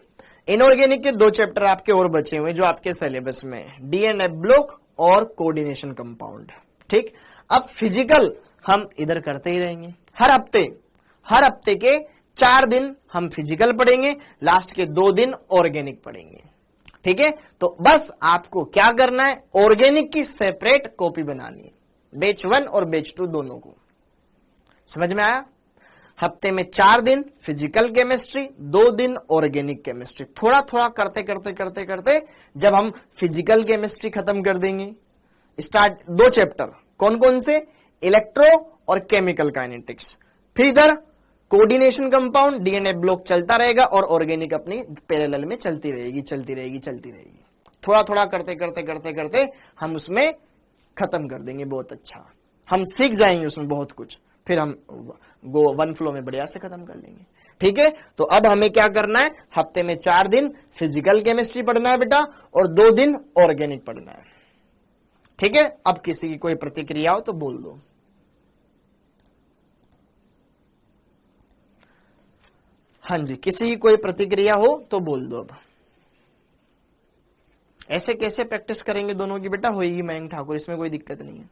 इनऑर्गेनिक के 2 चैप्टर आपके और बचे हुए जो आपके सिलेबस में, डीएनए ब्लॉक और कोऑर्डिनेशन कंपाउंड, ठीक। अब फिजिकल हम इधर करते ही रहेंगे, हर हफ्ते के 4 दिन हम फिजिकल पढ़ेंगे, लास्ट के 2 दिन ऑर्गेनिक पढ़ेंगे, ठीक है। तो बस आपको क्या करना है, ऑर्गेनिक की सेपरेट कॉपी बनानी है, बैच 1 और बैच 2 दोनों को, समझ में आया। हफ्ते में 4 दिन फिजिकल केमिस्ट्री, 2 दिन ऑर्गेनिक केमिस्ट्री, थोड़ा थोड़ा करते करते करते करते जब हम फिजिकल केमिस्ट्री खत्म कर देंगे, स्टार्ट 2 चैप्टर कौन कौन से, इलेक्ट्रो और केमिकल काइनेटिक्स, फिर इधर कोऑर्डिनेशन कंपाउंड, डीएनए ब्लॉक चलता रहेगा और ऑर्गेनिक अपनी पैरेलल में चलती रहेगी, चलती रहेगी, चलती रहेगी, थोड़ा थोड़ा करते करते करते करते हम उसमें खत्म कर देंगे, बहुत अच्छा हम सीख जाएंगे उसमें बहुत कुछ, फिर हम वन फ्लो में बढ़िया से खत्म कर लेंगे, ठीक है। तो अब हमें क्या करना है, हफ्ते में 4 दिन फिजिकल केमिस्ट्री पढ़ना है बेटा और 2 दिन ऑर्गेनिक पढ़ना है, ठीक है। अब किसी की कोई प्रतिक्रिया हो तो बोल दो। हाँ जी, किसी की कोई प्रतिक्रिया हो तो बोल दो। अब ऐसे कैसे प्रैक्टिस करेंगे दोनों की बेटा, होगी मयंक ठाकुर, इसमें कोई दिक्कत नहीं है।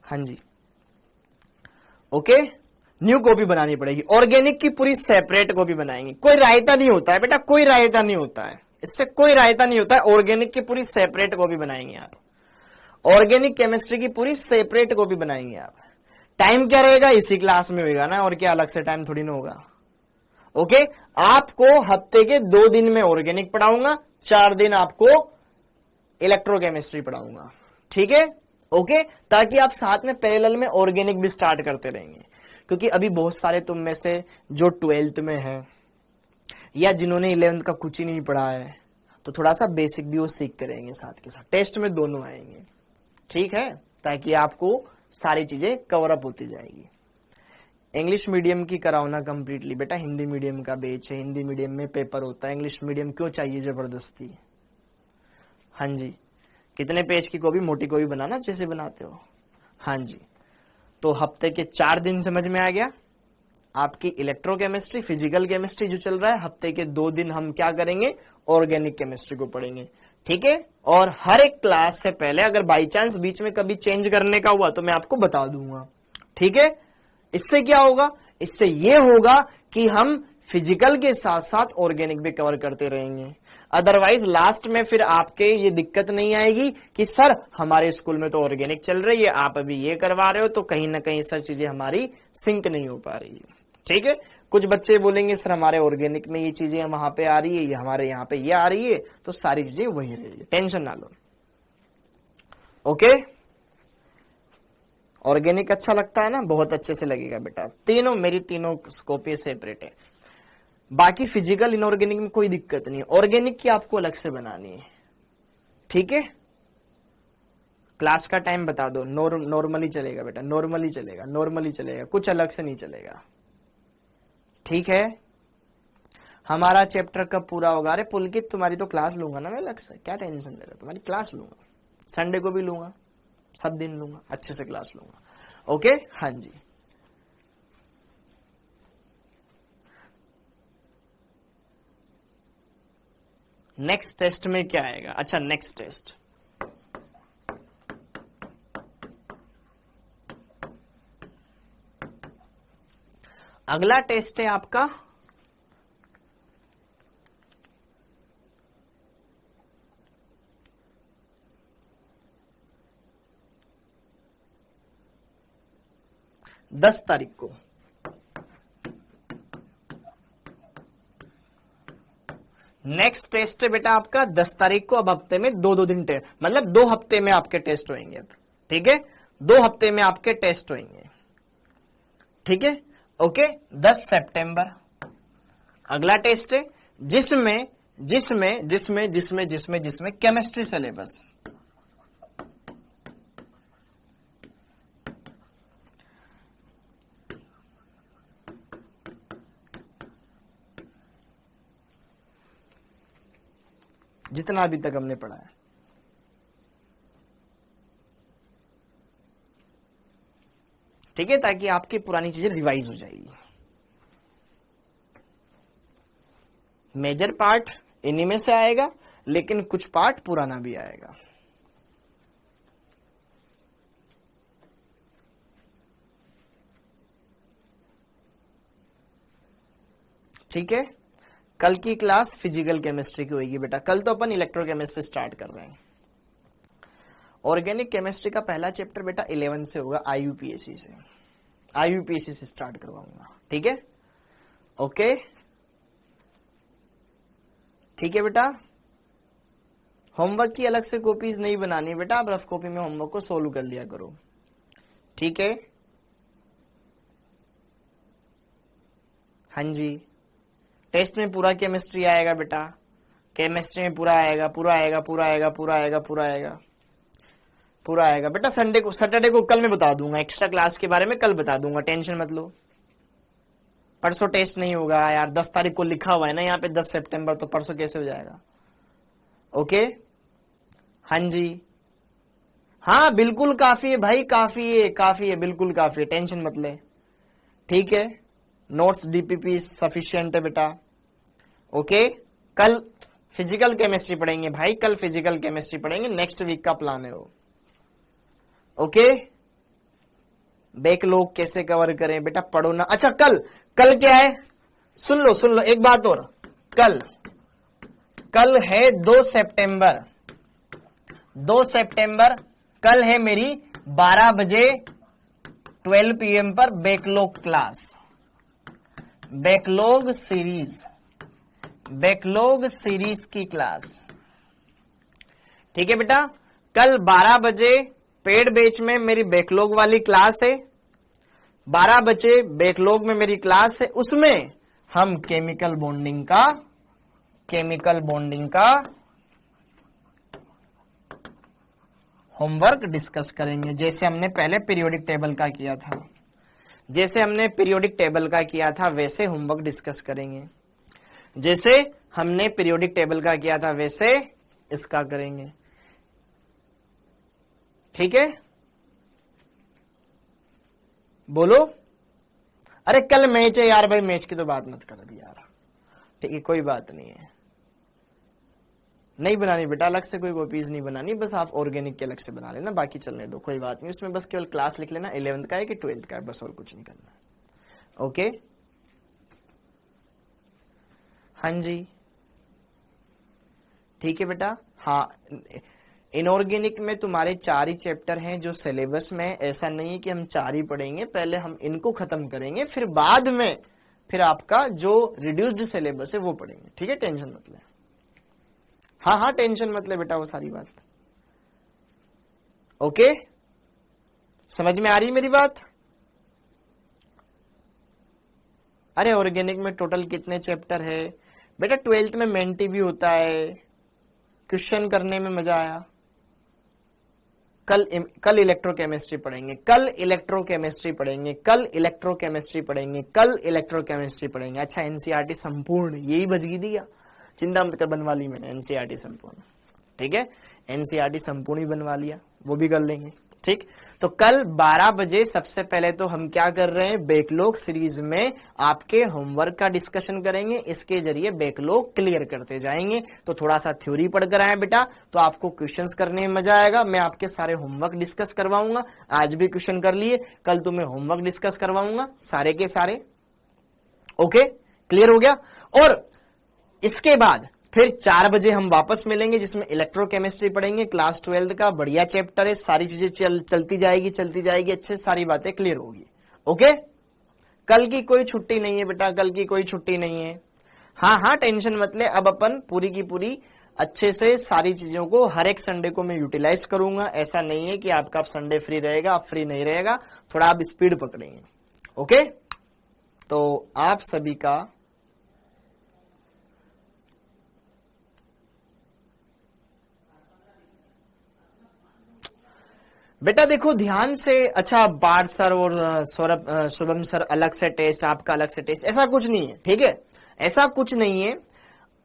हाँ जी, ओके। न्यू कॉपी बनानी पड़ेगी, ऑर्गेनिक की पूरी सेपरेट कॉपी बनाएंगे, कोई रायता नहीं होता है बेटा, कोई रायता नहीं होता है, इससे कोई रायता नहीं होता है, ऑर्गेनिक की पूरी सेपरेट कॉपी बनाएंगे आप, ऑर्गेनिक केमिस्ट्री की पूरी सेपरेट कॉपी बनाएंगे आप। टाइम क्या रहेगा, इसी क्लास में होगा ना, और क्या अलग से टाइम थोड़ी ना होगा, ओके। आपको हफ्ते के 2 दिन में ऑर्गेनिक पढ़ाऊंगा, 4 दिन आपको इलेक्ट्रोकेमिस्ट्री पढ़ाऊंगा, ठीक है, ओके, ताकि आप साथ में पैरेलल में ऑर्गेनिक भी स्टार्ट करते रहेंगे। क्योंकि अभी बहुत सारे तुम में से जो 12th में है या जिन्होंने 11th का कुछ ही नहीं पढ़ा है, तो थोड़ा सा बेसिक भी वो सीखते रहेंगे साथ के साथ, टेस्ट में दोनों आएंगे, ठीक है, ताकि आपको सारी चीजें कवर अप होती जाएगी। इंग्लिश मीडियम की कराओ ना कंप्लीटली बेटा, हिंदी मीडियम का बेच है, हिंदी मीडियम में पेपर होता है, इंग्लिश मीडियम क्यों चाहिए जबरदस्ती? हाँ जी, कितने पेज की कॉपी, मोटी कॉपी बनाना जैसे बनाते हो। हाँ जी, तो हफ्ते के 4 दिन समझ में आ गया। आपकी इलेक्ट्रोकेमिस्ट्री, फिजिकल केमिस्ट्री जो चल रहा है, हफ्ते के 2 दिन हम क्या करेंगे, ऑर्गेनिक केमिस्ट्री को पढ़ेंगे, ठीक है। और हर एक क्लास से पहले अगर बाई चांस बीच में कभी चेंज करने का हुआ तो मैं आपको बता दूंगा, ठीक है। इससे क्या होगा, इससे ये होगा कि हम फिजिकल के साथ साथ ऑर्गेनिक भी कवर करते रहेंगे। अदरवाइज लास्ट में फिर आपके ये दिक्कत नहीं आएगी कि सर हमारे स्कूल में तो ऑर्गेनिक चल रही है, आप अभी ये करवा रहे हो, तो कहीं ना कहीं सर चीजें हमारी सिंक नहीं हो पा रही है, ठीक है। कुछ बच्चे बोलेंगे सर हमारे ऑर्गेनिक में ये चीजें वहां पे आ रही है, ये हमारे यहाँ पे ये आ रही है, तो सारी चीजें वही रहेगी, टेंशन ना लो, ओके। ऑर्गेनिक अच्छा लगता है ना, बहुत अच्छे से लगेगा बेटा। तीनों मेरी तीनों कॉपी सेपरेट है, बाकी फिजिकल इनऑर्गेनिक में कोई दिक्कत नहीं है। ऑर्गेनिक की आपको अलग से बनानी है, ठीक है। क्लास का टाइम बता दो, नॉर्मली चलेगा बेटा, नॉर्मली चलेगा, नॉर्मली चलेगा, कुछ अलग से नहीं चलेगा, ठीक है। हमारा चैप्टर कब पूरा होगा? अरे पुलकित तुम्हारी तो क्लास लूंगा ना मैं अलग से, क्या टेंशन ले रहे हो, तुम्हारी क्लास लूंगा, संडे को भी लूंगा, सब दिन लूंगा, अच्छे से क्लास लूंगा, ओके। हाँ जी, नेक्स्ट टेस्ट में क्या आएगा? अच्छा नेक्स्ट टेस्ट, अगला टेस्ट है आपका दस तारीख को। नेक्स्ट टेस्ट है बेटा आपका 10 तारीख को। अब हफ्ते में 2-2 दिन टेस्ट, मतलब 2 हफ्ते में आपके टेस्ट होंगे, ठीक है। 2 हफ्ते में आपके टेस्ट होंगे, ठीक है, ओके। 10 सितंबर अगला टेस्ट है, जिसमें जिसमें जिसमें जिसमें जिसमें जिसमें केमिस्ट्री सिलेबस, जितना अभी तक हमने पढ़ा है, ठीक है, ताकि आपकी पुरानी चीजें रिवाइज हो जाएगी। मेजर पार्ट इन्हीं में से आएगा, लेकिन कुछ पार्ट पुराना भी आएगा, ठीक है। कल की क्लास फिजिकल केमिस्ट्री की होगी बेटा, कल तो अपन इलेक्ट्रोकेमिस्ट्री स्टार्ट कर रहे हैं। ऑर्गेनिक केमिस्ट्री का पहला चैप्टर बेटा 11 से होगा, आईयूपीएससी से, आईयूपीएससी से स्टार्ट करवाऊंगा, ठीक है, ओके, ठीक है बेटा। होमवर्क की अलग से कॉपीज नहीं बनानी बेटा, आप रफ कॉपी में होमवर्क को सोल्व कर लिया करो, ठीक है। हाँ जी, टेस्ट में पूरा केमिस्ट्री आएगा बेटा, केमिस्ट्री में पूरा आएगा, पूरा आएगा, पूरा आएगा, पूरा आएगा, पूरा आएगा, पूरा आएगा बेटा। संडे को, सैटरडे को कल मैं बता दूंगा, एक्स्ट्रा क्लास के बारे में कल बता दूंगा, टेंशन मत लो। परसों टेस्ट नहीं होगा यार, 10 तारीख को लिखा हुआ है ना यहाँ पे 10 सितंबर, तो परसों कैसे हो जाएगा, ओके। हाँ जी, हाँ बिल्कुल काफी है भाई, काफी है, काफी है, बिल्कुल काफी है, टेंशन मत ले, ठीक है। नोट्स डीपीपी सफिशिएंट है बेटा, ओके। कल फिजिकल केमिस्ट्री पढ़ेंगे भाई, कल फिजिकल केमिस्ट्री पढ़ेंगे, नेक्स्ट वीक का प्लान है वो, ओके। बैकलॉग कैसे कवर करें बेटा, पढ़ो ना। अच्छा कल क्या है, सुन लो एक बात और, कल है 2 सितंबर, 2 सितंबर कल है मेरी 12 बजे 12 PM पर बैकलॉग क्लास, बैकलॉग सीरीज की क्लास, ठीक है बेटा। कल 12 बजे पेड बैच में मेरी बैकलॉग वाली क्लास है, 12 बजे बैकलॉग में मेरी क्लास है, उसमें हम केमिकल बॉन्डिंग का होमवर्क डिस्कस करेंगे, जैसे हमने पहले पीरियोडिक टेबल का किया था। जैसे हमने पीरियोडिक टेबल का किया था वैसे होमवर्क डिस्कस करेंगे, जैसे हमने पीरियोडिक टेबल का किया था वैसे इसका करेंगे, ठीक है? बोलो। अरे कल मैच है यार भाई, मैच की तो बात मत कर अभी यार, ठीक है? कोई बात नहीं है, नहीं बनानी बेटा, अलग से कोई कॉपीज नहीं बनानी, बस आप ऑर्गेनिक के अलग से बना लेना, बाकी चलने दो, कोई बात नहीं। उसमें बस केवल क्लास लिख लेना, 11th का है कि 12th का है, बस और कुछ नहीं करना। ओके, हाँ जी, ठीक है बेटा। हाँ, इनऑर्गेनिक में तुम्हारे 4 ही चैप्टर हैं जो सिलेबस में। ऐसा नहीं है कि हम 4 ही पढ़ेंगे, पहले हम इनको खत्म करेंगे, फिर बाद में फिर आपका जो रिड्यूस्ड सिलेबस है वो पढ़ेंगे, ठीक है? टेंशन मत ले। हाँ हाँ, टेंशन मत ले बेटा, वो सारी बात। ओके, समझ में आ रही है मेरी बात? अरे ऑर्गेनिक में टोटल कितने चैप्टर है बेटा? 12th में मेंटी भी होता है, क्वेश्चन करने में मजा आया। कल इलेक्ट्रोकेमिस्ट्री पढ़ेंगे, कल इलेक्ट्रोकेमिस्ट्री पढ़ेंगे, कल इलेक्ट्रोकेमिस्ट्री पढ़ेंगे, कल इलेक्ट्रोकेमिस्ट्री पढ़ेंगे। अच्छा, एनसीईआरटी संपूर्ण यही बच गई थी क्या? चिंता मत कर, बनवा ली मैंने एनसीईआरटी संपूर्ण, ठीक है? एनसीईआरटी संपूर्ण ही बनवा लिया, वो भी कर लेंगे, ठीक? तो कल 12 बजे सबसे पहले तो हम क्या कर रहे हैं, बैकलॉग सीरीज में आपके होमवर्क का डिस्कशन करेंगे, इसके जरिए बैकलॉग क्लियर करते जाएंगे। तो थोड़ा सा थ्योरी पढ़कर आए बेटा, तो आपको क्वेश्चंस करने में मजा आएगा। मैं आपके सारे होमवर्क डिस्कस करवाऊंगा, आज भी क्वेश्चन कर लिए, कल तुम्हें होमवर्क डिस्कस करवाऊंगा सारे के सारे। ओके, क्लियर हो गया? और इसके बाद फिर 4 बजे हम वापस मिलेंगे, जिसमें इलेक्ट्रोकेमिस्ट्री पढ़ेंगे, क्लास 12th का बढ़िया चैप्टर है, सारी चीजें चलती जाएगी, अच्छे सारी बातें क्लियर होगी। ओके, कल की कोई छुट्टी नहीं है बेटा, कल की कोई छुट्टी नहीं है। हाँ हाँ, टेंशन मत ले, अब अपन पूरी की पूरी अच्छे से सारी चीजों को हर एक संडे को मैं यूटिलाइज करूंगा। ऐसा नहीं है कि आपका अब संडे फ्री रहेगा, आप फ्री नहीं रहेगा, थोड़ा आप स्पीड पकड़ेंगे। ओके, तो आप सभी का बेटा देखो ध्यान से। अच्छा, बार सर और सौरभ शुभम सर अलग से टेस्ट, आपका अलग से टेस्ट, ऐसा कुछ नहीं है, ठीक है? ऐसा कुछ नहीं है।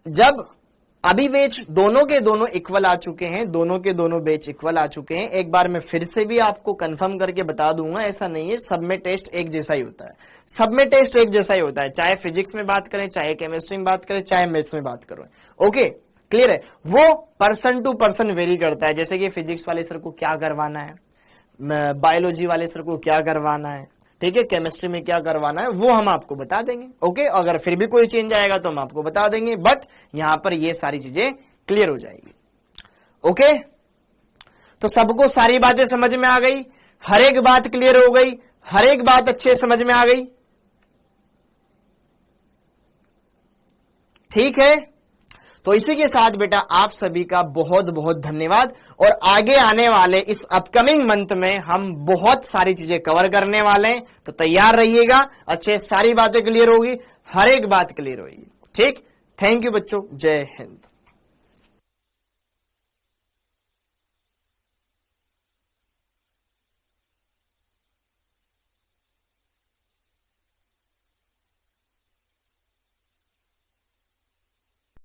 जब अभी बैच दोनों के दोनों इक्वल आ चुके हैं, दोनों के दोनों बैच इक्वल आ चुके हैं, एक बार मैं फिर से भी आपको कंफर्म करके बता दूंगा, ऐसा नहीं है सब में टेस्ट एक जैसा ही होता है, सब में टेस्ट एक जैसा ही होता है, चाहे फिजिक्स में बात करें, चाहे केमिस्ट्री में बात करें, चाहे मैथ्स में बात करें। ओके, क्लियर है? वो पर्सन टू पर्सन वेरी करता है, जैसे कि फिजिक्स वाले सर को क्या करवाना है, बायोलॉजी वाले सर को क्या करवाना है, ठीक है, केमिस्ट्री में क्या करवाना है, वो हम आपको बता देंगे। ओके, अगर फिर भी कोई चेंज आएगा तो हम आपको बता देंगे, बट यहां पर ये सारी चीजें क्लियर हो जाएगी। ओके, तो सबको सारी बातें समझ में आ गई, हर एक बात क्लियर हो गई, हर एक बात अच्छे समझ में आ गई, ठीक है? तो इसी के साथ बेटा आप सभी का बहुत बहुत धन्यवाद। और आगे आने वाले इस अपकमिंग मंथ में हम बहुत सारी चीजें कवर करने वाले हैं, तो तैयार रहिएगा, अच्छे सारी बातें क्लियर होगी, हर एक बात क्लियर होगी, ठीक? थैंक यू बच्चों, जय हिंद।